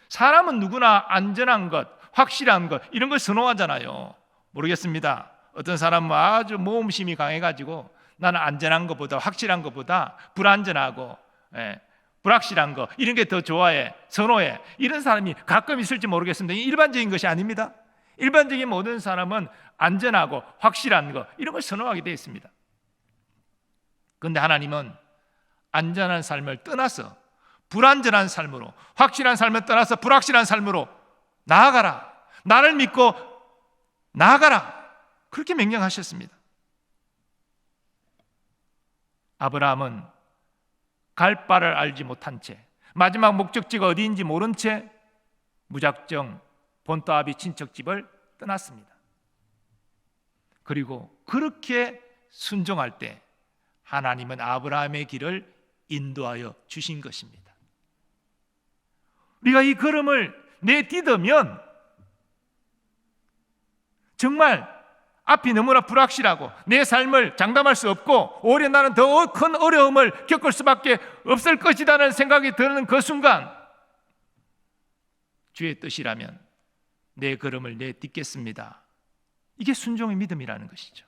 Speaker 9: 사람은 누구나 안전한 것, 확실한 것, 이런 걸 선호하잖아요. 모르겠습니다. 어떤 사람은 아주 모험심이 강해가지고 나는 안전한 것보다, 확실한 것보다 불안전하고 불확실한 것, 이런 게 더 좋아해, 선호해, 이런 사람이 가끔 있을지 모르겠습니다. 일반적인 것이 아닙니다. 일반적인 모든 사람은 안전하고 확실한 것, 이런 걸 선호하게 되어 있습니다. 그런데 하나님은 안전한 삶을 떠나서 불안전한 삶으로, 확실한 삶을 떠나서 불확실한 삶으로 나아가라, 나를 믿고 나아가라, 그렇게 명령하셨습니다. 아브라함은 갈 바를 알지 못한 채, 마지막 목적지가 어디인지 모른 채 무작정 본토 아비 친척집을 떠났습니다. 그리고 그렇게 순종할 때 하나님은 아브라함의 길을 인도하여 주신 것입니다. 우리가 이 걸음을 내딛으면 정말 앞이 너무나 불확실하고 내 삶을 장담할 수 없고 오히려 나는 더 큰 어려움을 겪을 수밖에 없을 것이라는 생각이 드는 그 순간, 주의 뜻이라면 내 걸음을 내딛겠습니다, 이게 순종의 믿음이라는 것이죠.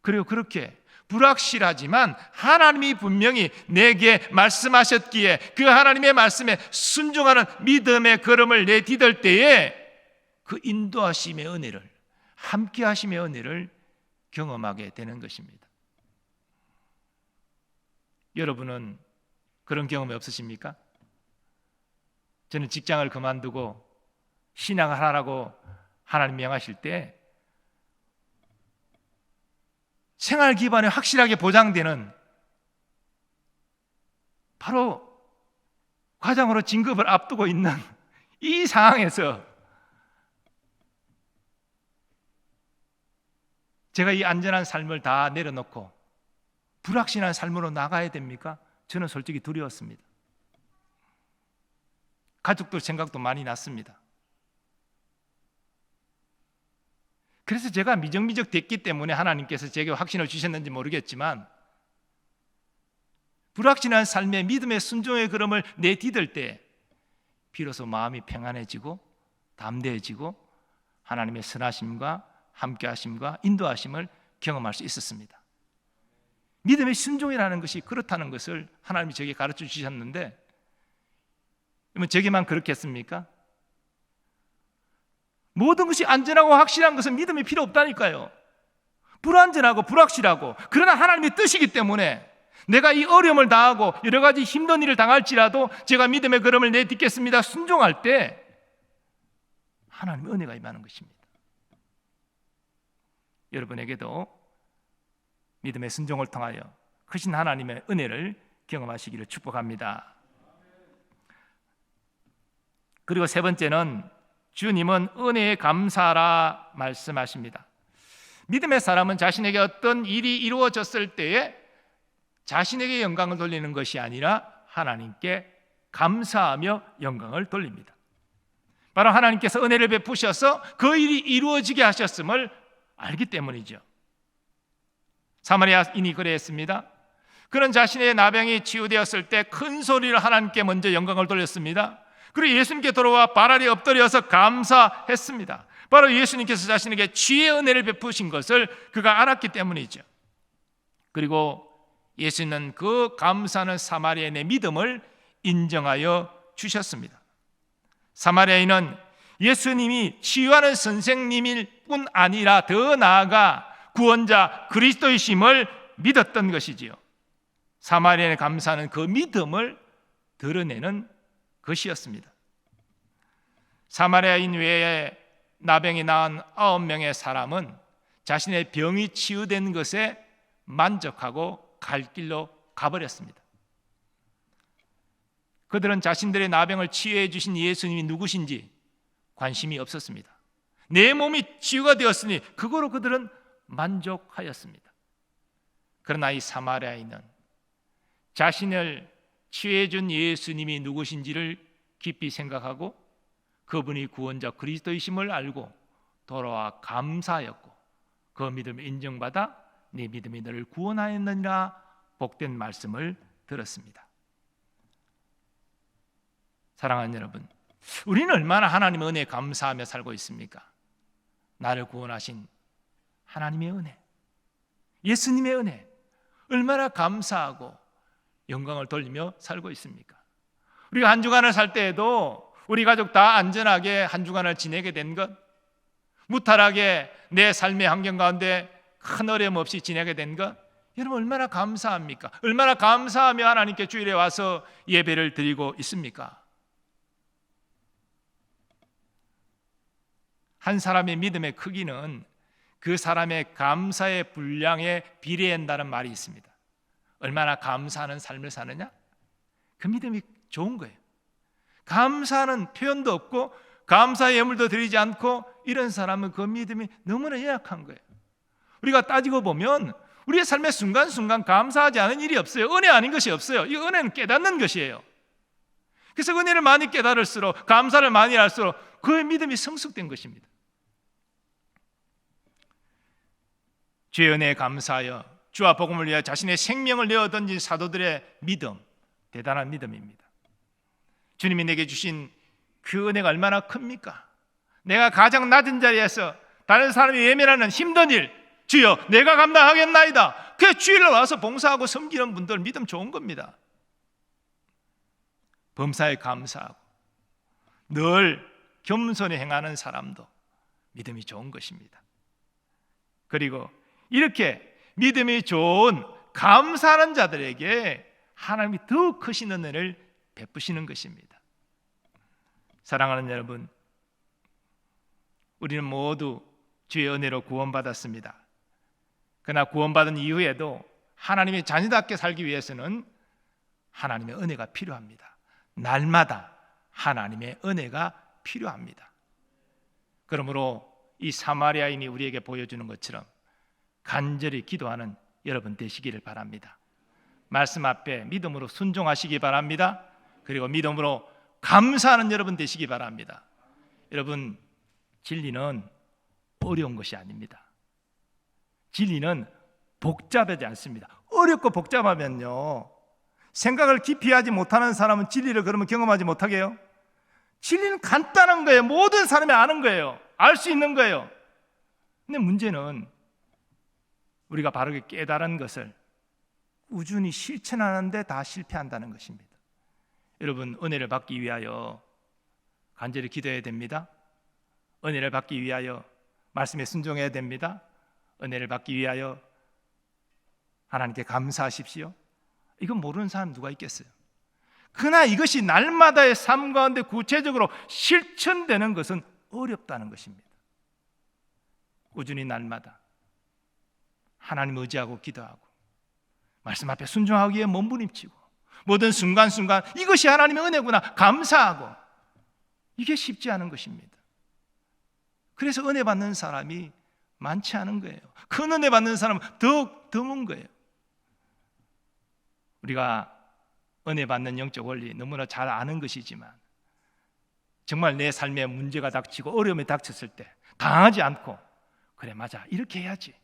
Speaker 9: 그리고 그렇게 불확실하지만 하나님이 분명히 내게 말씀하셨기에 그 하나님의 말씀에 순종하는 믿음의 걸음을 내딛을 때에 그 인도하심의 은혜를, 함께 하심의 은혜를 경험하게 되는 것입니다. 여러분은 그런 경험이 없으십니까? 저는 직장을 그만두고 신앙을 하라고 하나님 명하실 때 생활 기반이 확실하게 보장되는 바로 과장으로 진급을 앞두고 있는 이 상황에서 제가 이 안전한 삶을 다 내려놓고 불확실한 삶으로 나가야 됩니까? 저는 솔직히 두려웠습니다. 가족들 생각도 많이 났습니다. 그래서 제가 미적미적 됐기 때문에 하나님께서 제게 확신을 주셨는지 모르겠지만 불확실한 삶의 믿음의 순종의 걸음을 내딛을 때 비로소 마음이 평안해지고 담대해지고 하나님의 선하심과 함께하심과 인도하심을 경험할 수 있었습니다. 믿음의 순종이라는 것이 그렇다는 것을 하나님이 저에게 가르쳐 주셨는데, 저게만 그렇겠습니까? 모든 것이 안전하고 확실한 것은 믿음이 필요 없다니까요. 불안전하고 불확실하고, 그러나 하나님의 뜻이기 때문에 내가 이 어려움을 당하고 여러 가지 힘든 일을 당할지라도 제가 믿음의 걸음을 내딛겠습니다, 순종할 때 하나님의 은혜가 임하는 것입니다. 여러분에게도 믿음의 순종을 통하여 크신 하나님의 은혜를 경험하시기를 축복합니다. 그리고 세 번째는 주님은 은혜에 감사하라 말씀하십니다. 믿음의 사람은 자신에게 어떤 일이 이루어졌을 때에 자신에게 영광을 돌리는 것이 아니라 하나님께 감사하며 영광을 돌립니다. 바로 하나님께서 은혜를 베푸셔서 그 일이 이루어지게 하셨음을 알기 때문이죠. 사마리아인이 그랬습니다. 그는 자신의 나병이 치유되었을 때 큰 소리로 하나님께 먼저 영광을 돌렸습니다. 그리고 예수님께 돌아와 발 아래 엎드려서 감사했습니다. 바로 예수님께서 자신에게 치유의 은혜를 베푸신 것을 그가 알았기 때문이죠. 그리고 예수님은 그 감사하는 사마리아인의 믿음을 인정하여 주셨습니다. 사마리아인은 예수님이 치유하는 선생님일 뿐 아니라 더 나아가 구원자 그리스도이심을 믿었던 것이지요. 사마리아인의 감사는 그 믿음을 드러내는 것이었습니다. 사마리아인 외에 나병이 나은 9명의 사람은 자신의 병이 치유된 것에 만족하고 갈 길로 가버렸습니다. 그들은 자신들의 나병을 치유해 주신 예수님이 누구신지 관심이 없었습니다. 내 몸이 치유가 되었으니 그거로 그들은 만족하였습니다. 그러나 이 사마리아인은 자신을 치유해 준 예수님이 누구신지를 깊이 생각하고 그분이 구원자 그리스도이심을 알고 돌아와 감사하였고 그 믿음을 인정받아 네 믿음이 너를 구원하였느니라 복된 말씀을 들었습니다. 사랑하는 여러분, 우리는 얼마나 하나님의 은혜에 감사하며 살고 있습니까? 나를 구원하신 하나님의 은혜, 예수님의 은혜, 얼마나 감사하고 영광을 돌리며 살고 있습니까? 우리가 한 주간을 살 때에도 우리 가족 다 안전하게 한 주간을 지내게 된 것, 무탈하게 내 삶의 환경 가운데 큰 어려움 없이 지내게 된 것, 여러분 얼마나 감사합니까? 얼마나 감사하며 하나님께 주일에 와서 예배를 드리고 있습니까? 한 사람의 믿음의 크기는 그 사람의 감사의 분량에 비례한다는 말이 있습니다. 얼마나 감사하는 삶을 사느냐? 그 믿음이 좋은 거예요. 감사하는 표현도 없고 감사의 예물도 드리지 않고 이런 사람은 그 믿음이 너무나 연약한 거예요. 우리가 따지고 보면 우리의 삶의 순간순간 감사하지 않은 일이 없어요. 은혜 아닌 것이 없어요. 이 은혜는 깨닫는 것이에요. 그래서 은혜를 많이 깨달을수록, 감사를 많이 할수록 그의 믿음이 성숙된 것입니다. 주의 은혜에 감사하여 주와 복음을 위하여 자신의 생명을 내어 던진 사도들의 믿음, 대단한 믿음입니다. 주님이 내게 주신 그 은혜가 얼마나 큽니까? 내가 가장 낮은 자리에서 다른 사람이 외면하는 힘든 일, 주여 내가 감당하겠나이다. 그 주일로 와서 봉사하고 섬기는 분들 믿음 좋은 겁니다. 범사에 감사하고 늘 겸손히 행하는 사람도 믿음이 좋은 것입니다. 그리고 이렇게 믿음이 좋은 감사하는 자들에게 하나님이 더 크신 은혜를 베푸시는 것입니다. 사랑하는 여러분, 우리는 모두 주의 은혜로 구원받았습니다. 그러나 구원받은 이후에도 하나님의 자녀답게 살기 위해서는 하나님의 은혜가 필요합니다. 날마다 하나님의 은혜가 필요합니다. 그러므로 이 사마리아인이 우리에게 보여주는 것처럼 간절히 기도하는 여러분 되시기를 바랍니다. 말씀 앞에 믿음으로 순종하시기 바랍니다. 그리고 믿음으로 감사하는 여러분 되시기 바랍니다. 여러분, 진리는 어려운 것이 아닙니다. 진리는 복잡하지 않습니다. 어렵고 복잡하면요, 생각을 깊이 하지 못하는 사람은 진리를 그러면 경험하지 못하게요. 진리는 간단한 거예요. 모든 사람이 아는 거예요. 알 수 있는 거예요. 근데 문제는 우리가 바르게 깨달은 것을 꾸준히 실천하는데 다 실패한다는 것입니다. 여러분, 은혜를 받기 위하여 간절히 기도해야 됩니다. 은혜를 받기 위하여 말씀에 순종해야 됩니다. 은혜를 받기 위하여 하나님께 감사하십시오. 이건 모르는 사람 누가 있겠어요? 그러나 이것이 날마다의 삶 가운데 구체적으로 실천되는 것은 어렵다는 것입니다. 꾸준히 날마다 하나님 의지하고 기도하고 말씀 앞에 순종하기에 몸부림치고 모든 순간순간 이것이 하나님의 은혜구나 감사하고, 이게 쉽지 않은 것입니다. 그래서 은혜 받는 사람이 많지 않은 거예요. 큰 은혜 받는 사람은 더욱 드문 거예요. 우리가 은혜 받는 영적 원리 너무나 잘 아는 것이지만 정말 내 삶에 문제가 닥치고 어려움이 닥쳤을 때 당하지 않고 그래 맞아 이렇게 해야지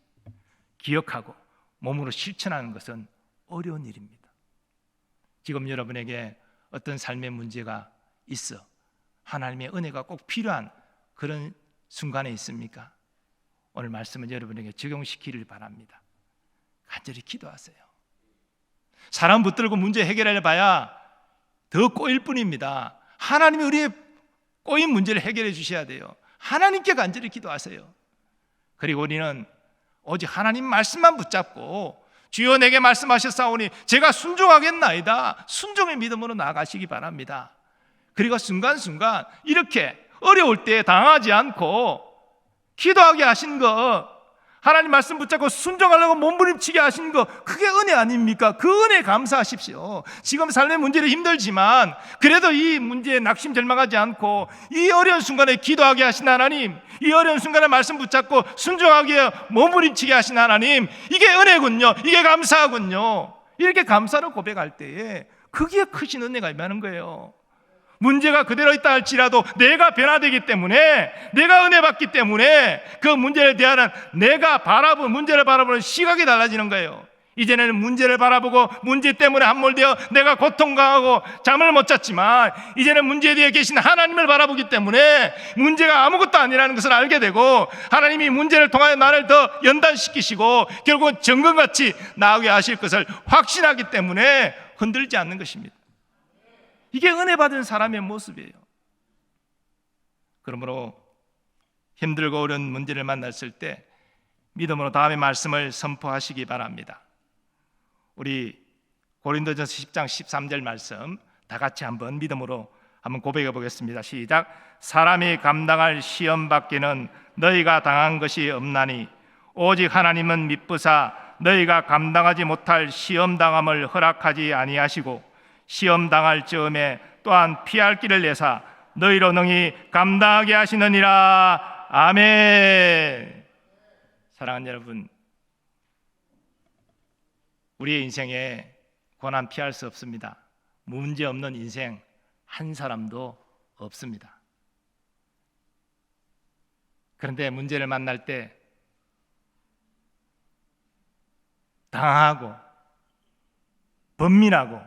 Speaker 9: 기억하고 몸으로 실천하는 것은 어려운 일입니다. 지금 여러분에게 어떤 삶의 문제가 있어 하나님의 은혜가 꼭 필요한 그런 순간에 있습니까? 오늘 말씀은 여러분에게 적용시키길 바랍니다. 간절히 기도하세요. 사람 붙들고 문제 해결해 봐야 더 꼬일 뿐입니다. 하나님이 우리의 꼬인 문제를 해결해 주셔야 돼요. 하나님께 간절히 기도하세요. 그리고 우리는 오직 하나님 말씀만 붙잡고 주여 내게 말씀하셨사오니 제가 순종하겠나이다, 순종의 믿음으로 나아가시기 바랍니다. 그리고 순간순간 이렇게 어려울 때 당하지 않고 기도하게 하신 거, 하나님 말씀 붙잡고 순종하려고 몸부림치게 하신 거, 그게 은혜 아닙니까? 그 은혜에 감사하십시오. 지금 삶의 문제는 힘들지만 그래도 이 문제에 낙심절망하지 않고 이 어려운 순간에 기도하게 하신 하나님, 이 어려운 순간에 말씀 붙잡고 순종하기에 몸부림치게 하신 하나님, 이게 은혜군요. 이게 감사하군요. 이렇게 감사를 고백할 때에 거기에 크신 은혜가 임하는 거예요. 문제가 그대로 있다 할지라도 내가 변화되기 때문에, 내가 은혜 받기 때문에 그 문제에 대한 내가 문제를 바라보는 시각이 달라지는 거예요. 이제는 문제를 바라보고 문제 때문에 함몰되어 내가 고통당하고 잠을 못 잤지만 이제는 문제에 대해 계신 하나님을 바라보기 때문에 문제가 아무것도 아니라는 것을 알게 되고, 하나님이 문제를 통하여 나를 더 연단시키시고 결국은 정금같이 나오게 하실 것을 확신하기 때문에 흔들지 않는 것입니다. 이게 은혜 받은 사람의 모습이에요. 그러므로 힘들고 어려운 문제를 만났을 때 믿음으로 다음의 말씀을 선포하시기 바랍니다. 우리 고린도전서 10장 13절 말씀 다 같이 한번 믿음으로 한번 고백해 보겠습니다. 시작. 사람이 감당할 시험 밖에는 너희가 당한 것이 없나니 오직 하나님은 미쁘사 너희가 감당하지 못할 시험 당함을 허락하지 아니하시고 시험 당할 즈음에 또한 피할 길을 내사 너희로 능히 감당하게 하시느니라. 아멘. 사랑하는 여러분, 우리의 인생에 고난 피할 수 없습니다. 문제 없는 인생 한 사람도 없습니다. 그런데 문제를 만날 때 당하고 번민하고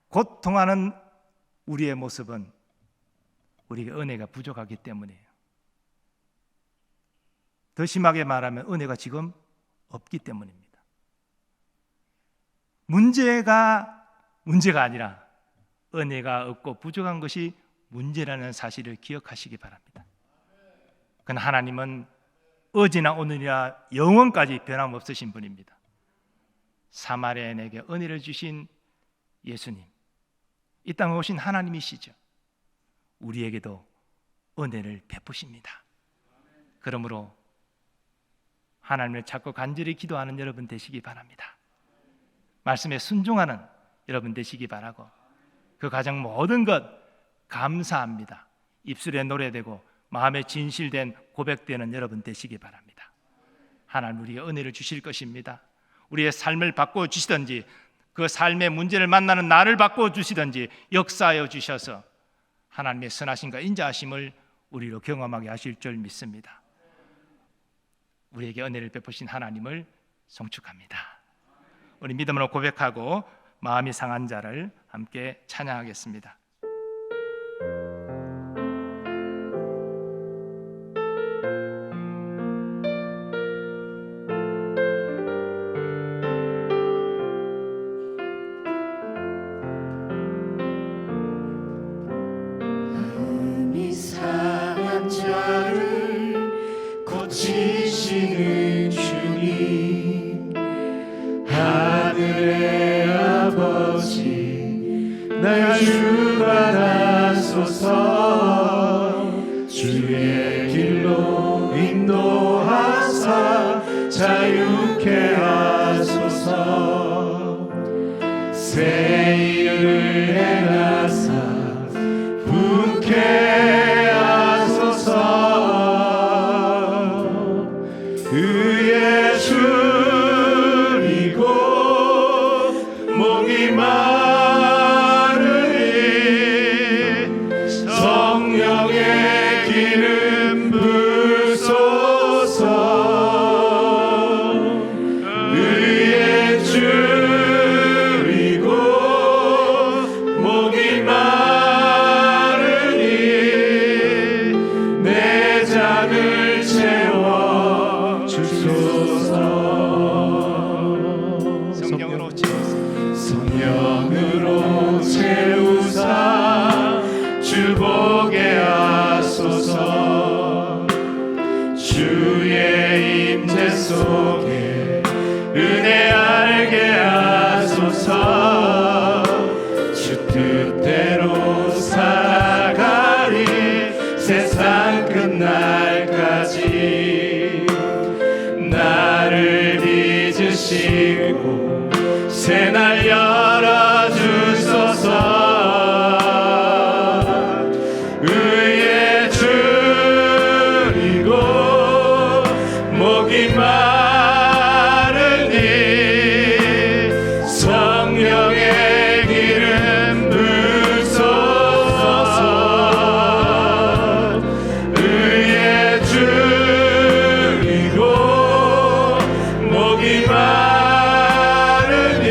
Speaker 9: 고통하는 우리의 모습은 우리에게 은혜가 부족하기 때문이에요. 더 심하게 말하면 은혜가 지금 없기 때문입니다. 문제가 아니라 은혜가 없고 부족한 것이 문제라는 사실을 기억하시기 바랍니다. 그건 하나님은 어제나 오늘이나 영원까지 변함없으신 분입니다. 사마리아인에게 은혜를 주신 예수님, 이 땅에 오신 하나님이시죠. 우리에게도 은혜를 베푸십니다. 그러므로 하나님을 찾고 간절히 기도하는 여러분 되시기 바랍니다. 말씀에 순종하는 여러분 되시기 바라고, 그 가장 모든 것 감사합니다 입술에 노래되고 마음에 진실된 고백되는 여러분 되시기 바랍니다. 하나님 우리에게 은혜를 주실 것입니다. 우리의 삶을 바꿔 주시든지 그 삶의 문제를 만나는 나를 바꿔 주시든지 역사하여 주셔서 하나님의 선하심과 인자하심을 우리로 경험하게 하실 줄 믿습니다. 우리에게 은혜를 베푸신 하나님을 송축합니다. 우리 믿음으로 고백하고 마음이 상한 자를 함께 찬양하겠습니다.
Speaker 10: 고치시는 주님, 하늘의 아버지 날 주관하소서. 주의 대로 살아가리 세상 끝날까지 나를 빚으시고 새날 열어주소서 의에 줄이고 목이 마르니 성령의 기름 부으소서 의에 줄이고 목이 마르니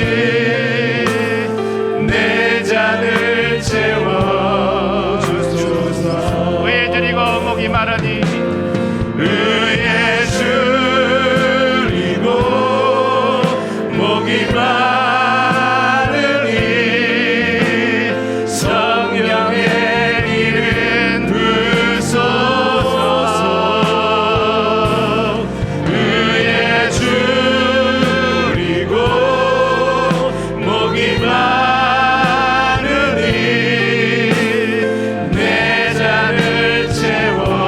Speaker 10: 내 잔을 채워주소서
Speaker 9: 의에 줄이고 목이 마르니
Speaker 10: 의에 줄이고 목이 마르니 성령의 기름 부으소서 의에 줄이고 목이 마르니 내 잔을 채워주소서.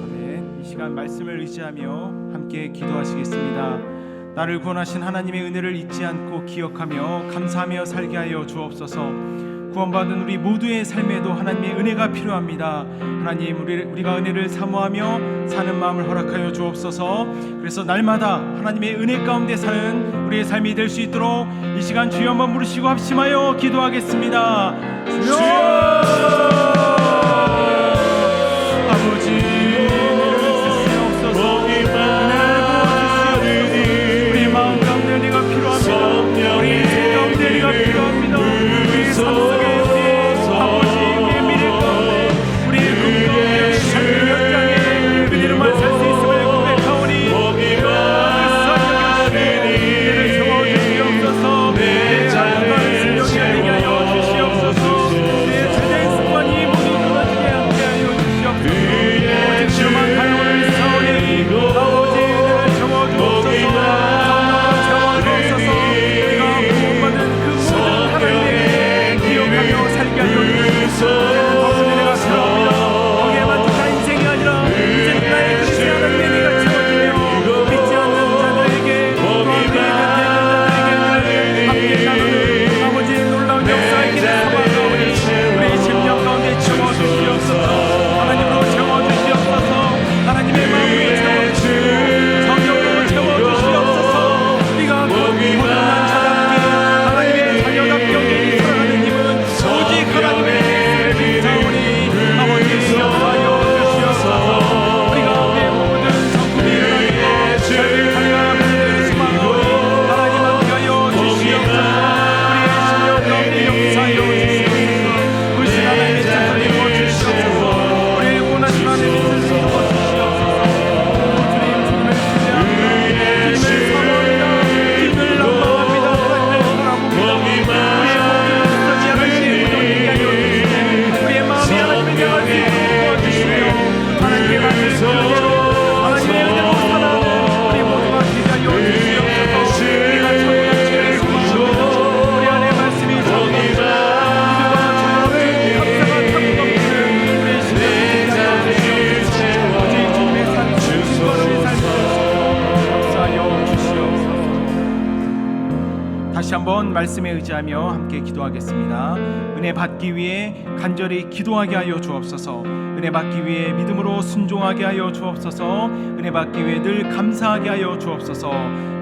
Speaker 3: 아멘. 이 시간 말씀을 의지하며 함께 기도하시겠습니다. 나를 구원하신 하나님의 은혜를 잊지 않고 기억하며 감사하며 살게 하여 주옵소서. 구원받은 우리 모두의 삶에도 하나님의 은혜가 필요합니다. 하나님, 우리가 은혜를 사모하며 사는 마음을 허락하여 주옵소서. 그래서 날마다 하나님의 은혜 가운데 사는 우리의 삶이 될 수 있도록 이 시간 주여 한번 부르시고 합심하여 기도하겠습니다. 주여! 아버지, 우리 마음 가운데 은혜가 필요합니다. 우리 인생 가운데 은혜가 필요합니다. 우리 삶 속에 우리의 아버지, 우리의 미래 가운데 우리의 꿈 가운데 삶의 현장에 은혜로만 살 수 있음을 고백하오니 은혜를 채워주시옵소서. 내 자녀가 순종하게 하여 주시옵소서. 내 죄된 습관이 모두 끊어지게 하게 하여 주시옵소서. 오직 주만 하나님을 사오니 아버지 은혜를 채워주옵소서. 채워주옵소서. 우리가 구원받은 그 모든 하나님의 기억하며 살게 하여 주옵소서. 은혜가 필요합니다. 거기에 만족한 인생이 아니라 이제 나의 그리스도 하나님의 은혜가 채워지며 믿지 않는 자들에게 또한 그의 곁에 있는 자들에게 함께 나누는 아버지 놀라운 역사의 길을 삼아가오니 우리 심령 가운데 채워주시옵소서. 하나님으로 채워주시옵소서. 하나님의 마음으로 채워주시고 성령으로 채워주시옵소서. 우리가 고난한 자답게 하나님의 자녀답게 살아가는 힘은 오직 하나님의 은혜이오니 아버지 기억하여 주시옵소서. 우리가 내 모든 성품이 일어나고 삶의 살아가는 소망으로 하나님 함께 하여 주시옵소서. 우리의 심령 가운데 역사하여 주시옵소서. 불신 하나님의 뜻을 이루어 주시옵소서. 우리의 원하신 하나님의 뜻을 이루어 주시옵소서. 주님, 주님을 신뢰합니다. 주님을 사모합니다. 주님을 낭망합니다. 하나님을 사랑합니다. 우리의 모든 그러지 않을 때에 무너지게 하여 주시고 우리의 마음이 하나님을 향할 수 있도록 도와주시며 하나님께 받는 은혜로 하나님의 은혜로 살아가는 우리 모두가 되게 하여 주시옵소서. 우리가 천국의 지혜를 소망합니다. 우리 안에 말씀이 정답니다. 우리가 정답을 감사가 탐구 넘치는 우리의 신령을 되게 하여 주시옵소서. 오직 주님의 삶이 증거를 살고 역사하여 주시옵소서. 다시 한번 말씀에 의지하며 함께 기도하겠습니다. 은혜 받기 위해 간절히 기도하게 하여 주옵소서. 은혜 받기 위해 믿음으로 순종하게 하여 주옵소서. 은혜 받기 위해 늘 감사하게 하여 주옵소서.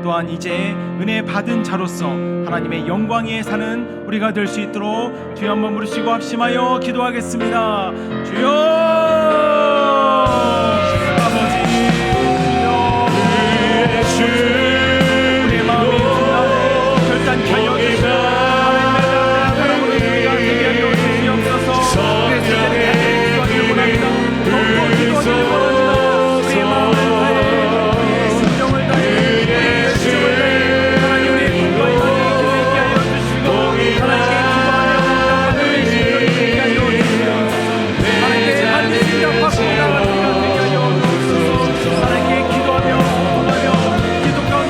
Speaker 3: 또한 이제 은혜 받은 자로서 하나님의 영광에 사는 우리가 될 수 있도록 주여 한번 부르시고 합심하여 기도하겠습니다. 주여! 아버지, 주여! 우리의 마음이 분란해 결단케 하여 주시고 하나님의 나라를 바라보는 우리가 되게 하여 주시옵소서. 우리의 세대를 기도하기를 원합니다. 더욱더 기도하기를 원합니다. 우리의 마음을 다해 우리의 심정을 다해 우리의 열정을 다해 하나님 우리의 꿈과 희망이 있게 하여 주시고 하나님께 기도하며 나아가는 우리의 심령이 되게 하여 주시옵소서. 하나님께 반드시 응답받고 나아가는 우리가 되게 하여 주옵소서. 하나님께 기도하며 기도 가운데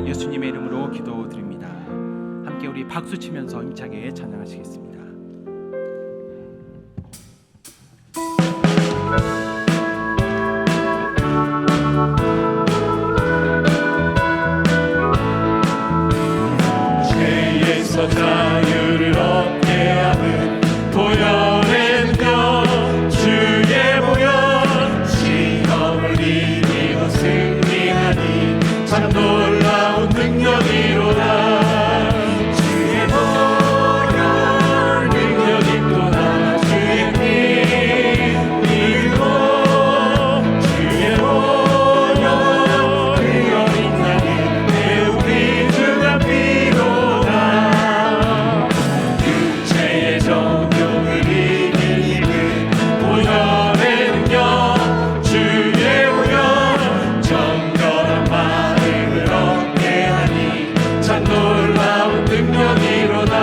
Speaker 3: 예수님의 이름으로 기도드립니다. 함께 우리 박수 치면서 힘차게 찬양하시겠습니다.
Speaker 10: 죄에서 자유를 얻게 하는 보혈의 주의 보혈 시험을 이기고 승리하니 참 놀라운 능력이로다. 주의 보혈 능력이 또다. 주의 피 믿고 주의 보혈 그 어린 양의 매우 귀중한 피로다. 육체의 정욕을 이길 힘은 보혈의 능력 주의 보혈 정결한 마음을 얻게 하니 참 놀라운 능력이로다.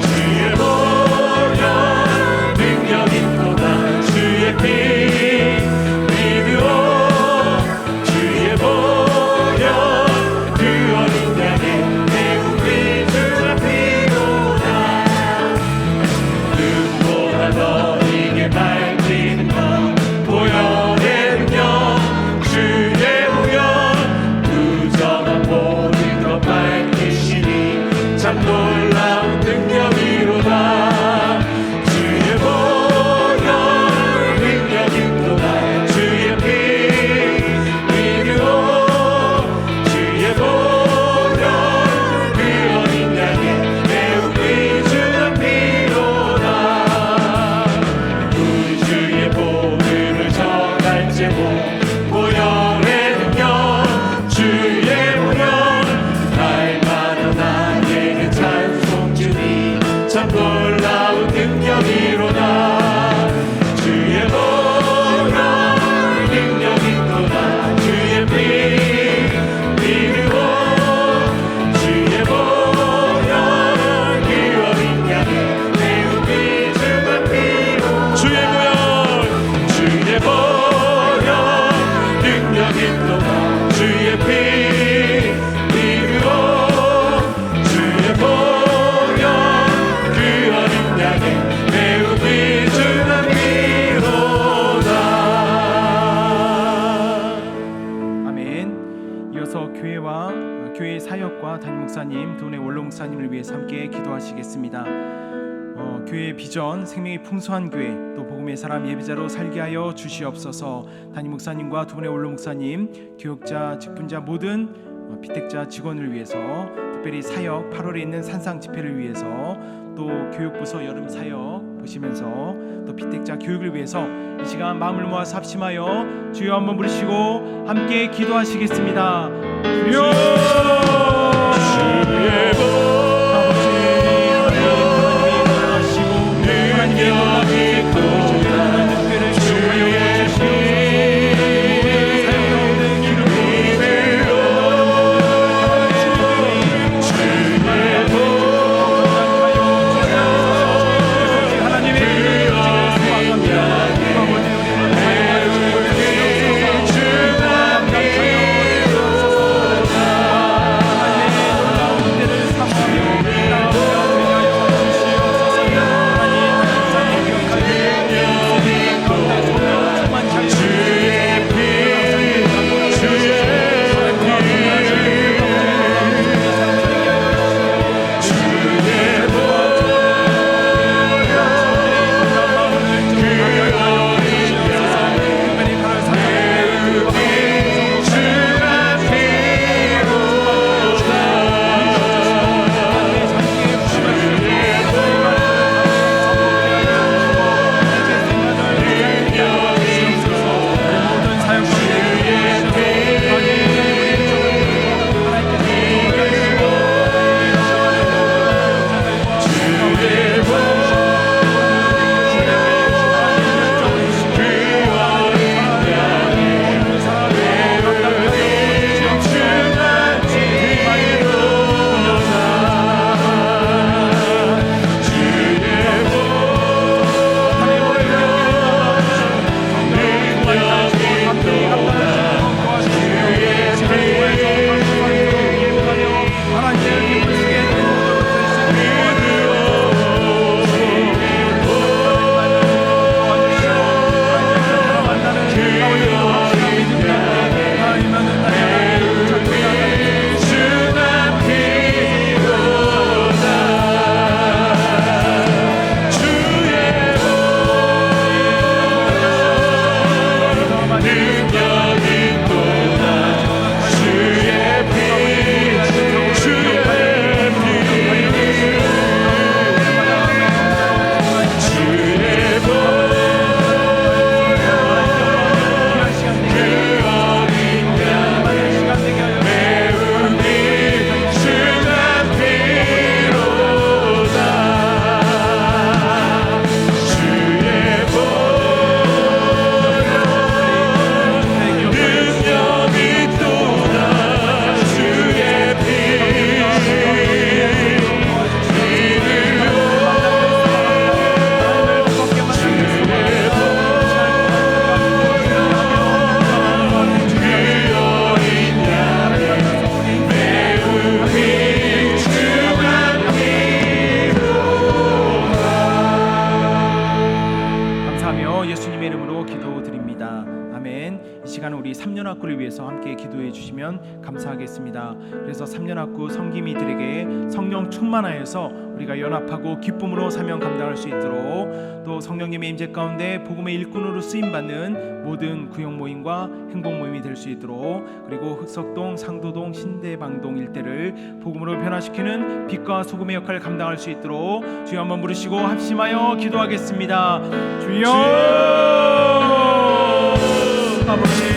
Speaker 10: 주의 보혈 능력이 또다. 주의 피 믿으오 주의 보혈 그 어린 양의 매우 귀중한 피로다. 눈보다 더 이게 밝히는 것 보혈의 능력 주의 보혈 부정한 모든 것 밝히시니 참 놀라운 능력이로다. 주의 보혈 능력이 또다. 주의 피 믿으오 주의 보혈 그 어린 양의 매우 귀중한 피로다. 우리 주의 복음을 전할지고 보혈의 능력 주의 보혈 날마다 나에게 찬송 주니 참 놀라운 능력이로다. 주의 보혈 능력이 또다. 주의 피 믿으오 주의 보혈 그 어린 양의 매우 귀중한 피로 주의 보혈 주의 보혈 능력이 또다. 주의 피 믿으오 주의 보혈 그 어린 양의 매우 귀중한 피로다.
Speaker 3: 아멘. 이어서 교회 사역과 담임 목사님, 도내 원로 목사님을 위해서 함께 기도하시겠습니다. 교회의 비전, 생명이 풍성한 교회, 또 복음의 사람 예배자로 살게 하여 주시옵소서. 담임 목사님과 도내 원로 목사님, 교역자, 직분자 모든 피택자 직원을 위해서, 특별히 사역 8월에 있는 산상 집회를 위해서, 또 교육부서 여름 사역 보시면서 또 피택자 교육을 위해서 이 시간 마음을 모아서 합심하여 주여 한번 부르시고 함께 기도하시겠습니다. 주여
Speaker 10: 주의
Speaker 3: 아버지 하나님이 하시고 하나님의 놀라운 예수님의 이름으로 기도드립니다. 아멘. 이 시간은 우리 3년학구를 위해서 함께 기도해 주시면 감사하겠습니다. 그래서 3년학구 성김이들에게 성령 충만하여서 우리가 연합하고 기쁨으로 사명 감당할 수 있도록, 또 성령님의 임재 가운데 복음의 일꾼으로 쓰임받는 모든 구역 모임과 행복 모임이 될 수 있도록, 그리고 흑석동, 상도동, 신대방동 일대를 복음으로 변화시키는 빛과 소금의 역할을 감당할 수 있도록 주여 한번 부르시고 합심하여 기도하겠습니다. 주여, 아버지,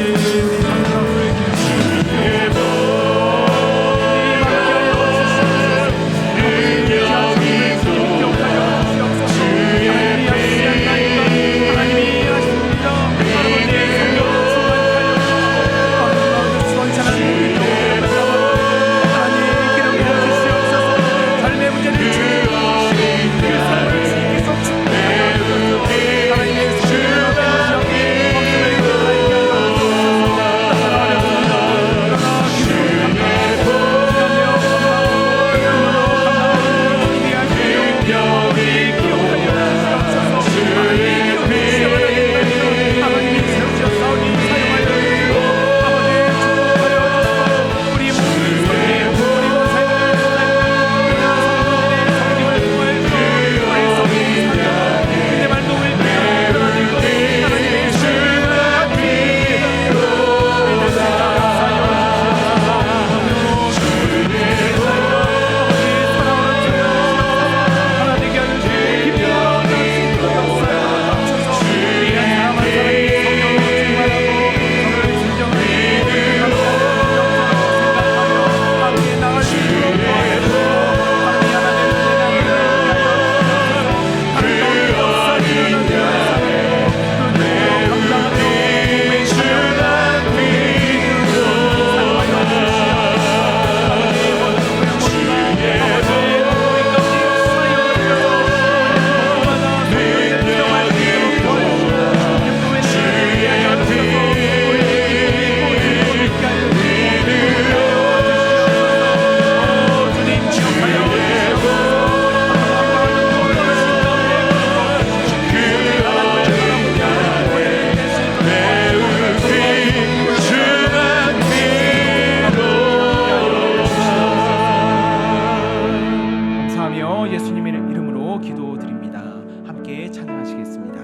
Speaker 3: 예수님의 이름으로 기도드립니다. 함께 찬양하시겠습니다.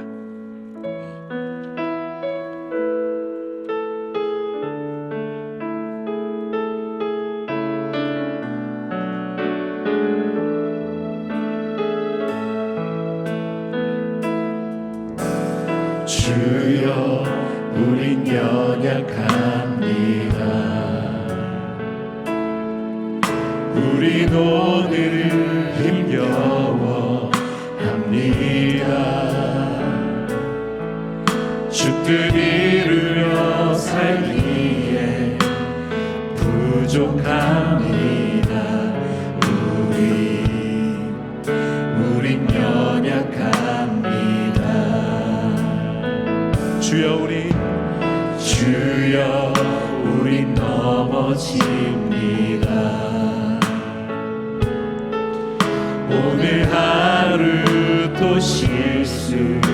Speaker 10: 주여, 우린 연약합니다. 우린 오늘 힘겨워 합니다. 주 뜻 이루려 살기에 부족합니다. 우린 연약합니다. 주여, 우린 넘어집니다. 오늘 하루 또 실수합니다.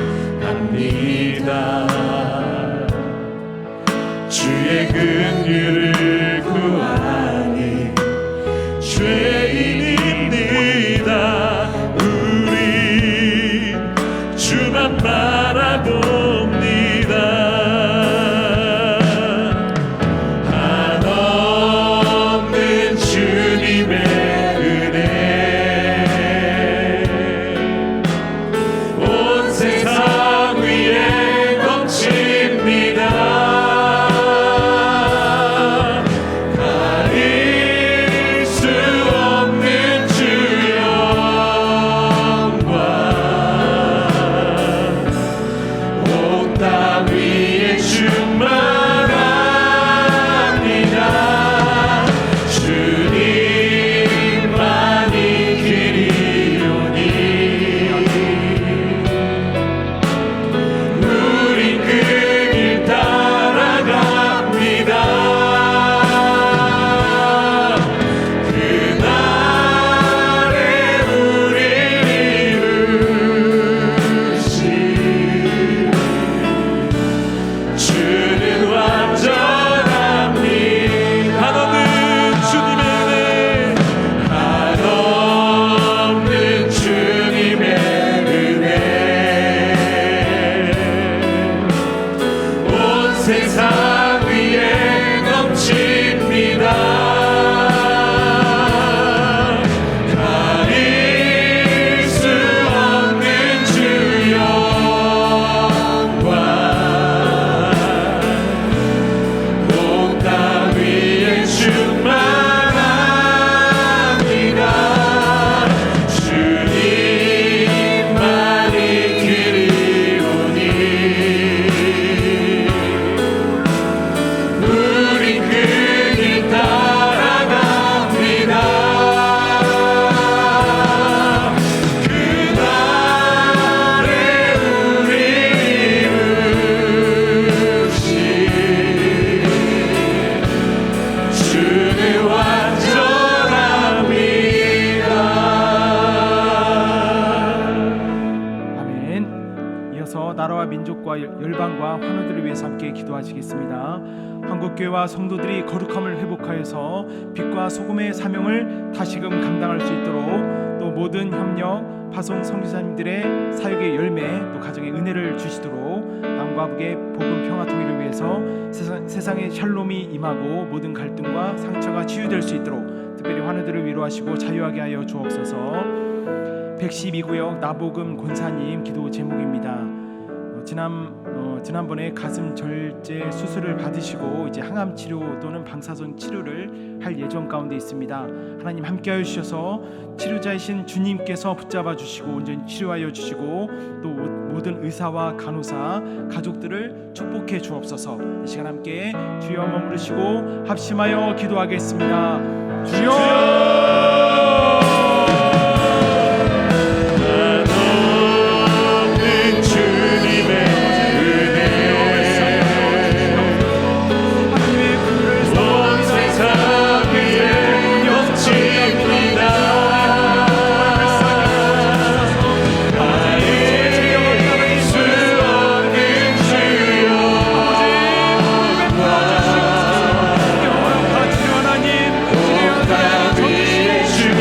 Speaker 10: 주의 긍휼을 구하는 죄인입니다. 우리 주만 바라봅니다. 한없는 주님의 은혜 온 세상 위에 넘칩니다. 가릴 수 없는 주 영광 온 땅 위에 충만합니다. 주님만이 길이오니 우린 그 길 따라갑니다. 그날에 우리를 이루신 세상 위에 넘칩니다. 가릴 수 없는 주 영광 온 땅 위에 충만합니다. 주님만이 길이오니 우린 그 길 따라갑니다. 그날에 우리 이루신 주는 완전합니다.
Speaker 3: 아멘. 이어서 나라와 민족과 열방과 환우들을 위해서 함께 기도하시겠습니다. 한국교회와 성도들이 거룩함을 회복하여서 빛과 소금의 사명을 다시금 감당할 수 있도록, 또 모든 협력, 파송 선교사님들의 사역의 열매, 또 가정의 은혜를 주시도록, 남과 북의 복음 평화 통일을 위해서 세상에 샬롬이 임하고 모든 갈등과 상처가 치유될 수 있도록 특별히 환우들을 위로하시고 자유하게 하여 주옵소서. 112구역 나보금 권사님 기도 제목입니다. 지난번에 가슴 절제 수술을 받으시고 이제 항암 치료 또는 방사선 치료를 할 예정 가운데 있습니다. 하나님 함께하여 주셔서 치료자이신 주님께서 붙잡아 주시고 온전히 치료하여 주시고, 또 모든 의사와 간호사 가족들을 축복해 주옵소서. 이 시간 함께 주여 머무르시고 합심하여 기도하겠습니다. 주여
Speaker 10: 주여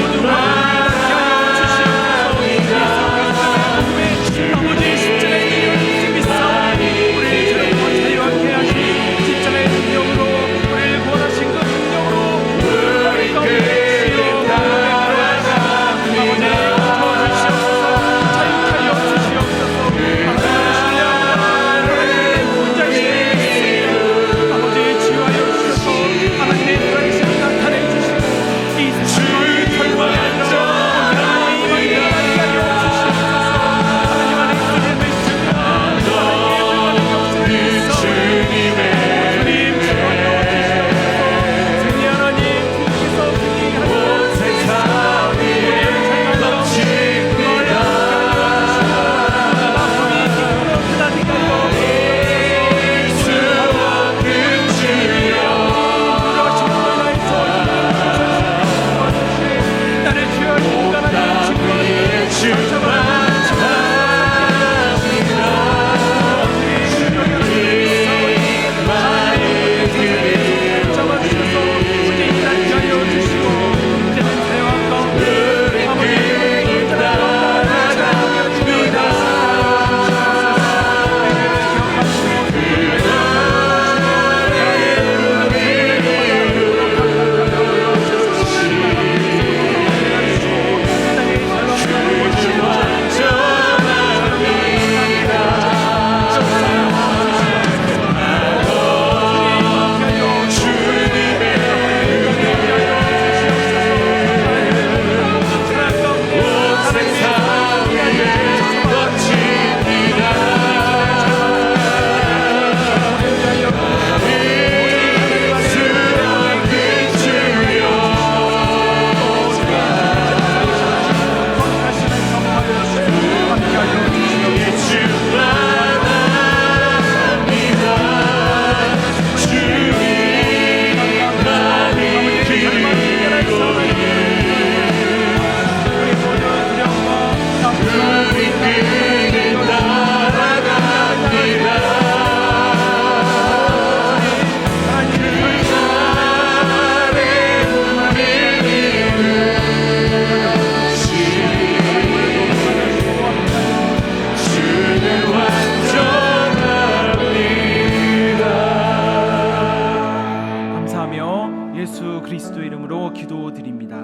Speaker 3: 기도드립니다.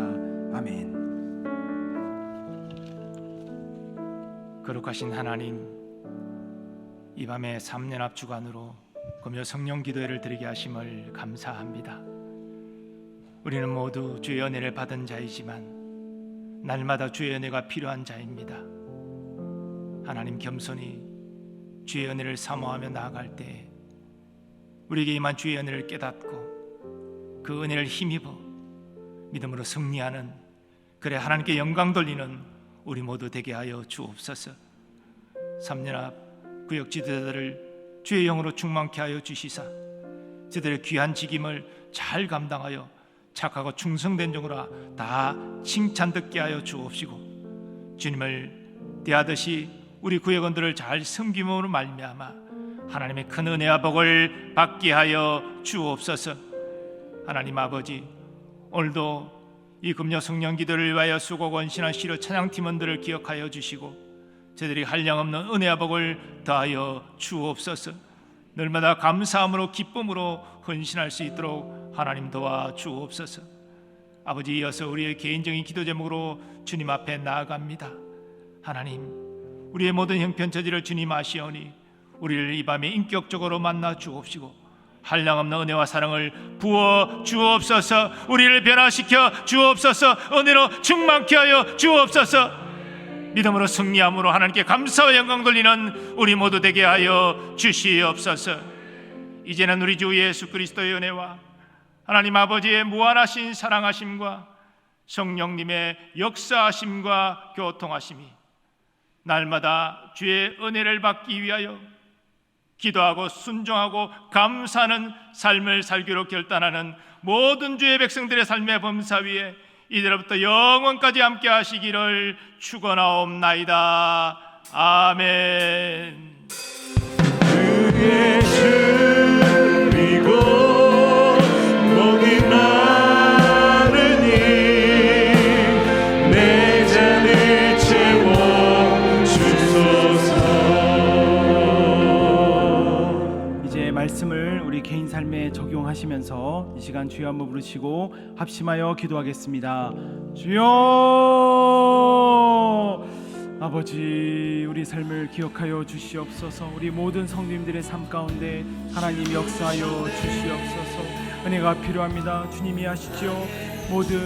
Speaker 3: 아멘.
Speaker 9: 거룩하신 하나님, 이 밤에 3년 앞 주간으로 금요 성령 기도회를 드리게 하심을 감사합니다. 우리는 모두 주의 은혜를 받은 자이지만 날마다 주의 은혜가 필요한 자입니다. 하나님, 겸손히 주의 은혜를 사모하며 나아갈 때 우리에게 임한 주의 은혜를 깨닫고 그 은혜를 힘입어 믿음으로 승리하는, 그래 하나님께 영광 돌리는 우리 모두 되게 하여 주옵소서. 3년 앞 구역 지도자들을 주의 영으로 충만케 하여 주시사 저들의 귀한 직임을 잘 감당하여 착하고 충성된 종으로 다 칭찬 듣게 하여 주옵시고, 주님을 대하듯이 우리 구역원들을 잘 섬김으로 말미암아 하나님의 큰 은혜와 복을 받게 하여 주옵소서. 하나님 아버지, 오늘도 이 금요 성령 기도를 위하여 수고 권신한 시로 찬양 팀원들을 기억하여 주시고 저들이 한량없는 은혜와 복을 더하여 주옵소서. 날마다 감사함으로 기쁨으로 헌신할 수 있도록 하나님 도와 주옵소서. 아버지, 이어서 우리의 개인적인 기도 제목으로 주님 앞에 나아갑니다. 하나님, 우리의 모든 형편처지를 주님 아시오니 우리를 이 밤에 인격적으로 만나 주옵시고 한량없는 은혜와 사랑을 부어 주옵소서. 우리를 변화시켜 주옵소서. 은혜로 충만케 하여 주옵소서. 믿음으로 승리함으로 하나님께 감사와 영광 돌리는 우리 모두 되게 하여 주시옵소서. 이제는 우리 주 예수 그리스도의 은혜와 하나님 아버지의 무한하신 사랑하심과 성령님의 역사하심과 교통하심이 날마다 주의 은혜를 받기 위하여 기도하고 순종하고 감사하는 삶을 살기로 결단하는 모든 주의 백성들의 삶의 범사 위에 이제로부터 영원까지 함께 하시기를 축원하옵나이다. 아멘.
Speaker 10: 그의 주리고 목이 마르니 내 잔을 채워 주소서.
Speaker 3: 이제 말씀을 우리 개인 삶에 적용하시면서 이 시간 주여 한번 부르시고 합심하여 기도하겠습니다. 주여, 아버지, 우리 삶을 기억하여 주시옵소서. 우리 모든 성도님들의 삶 가운데 하나님 역사하여 주시옵소서. 은혜가 필요합니다. 주님이 하시죠. 모든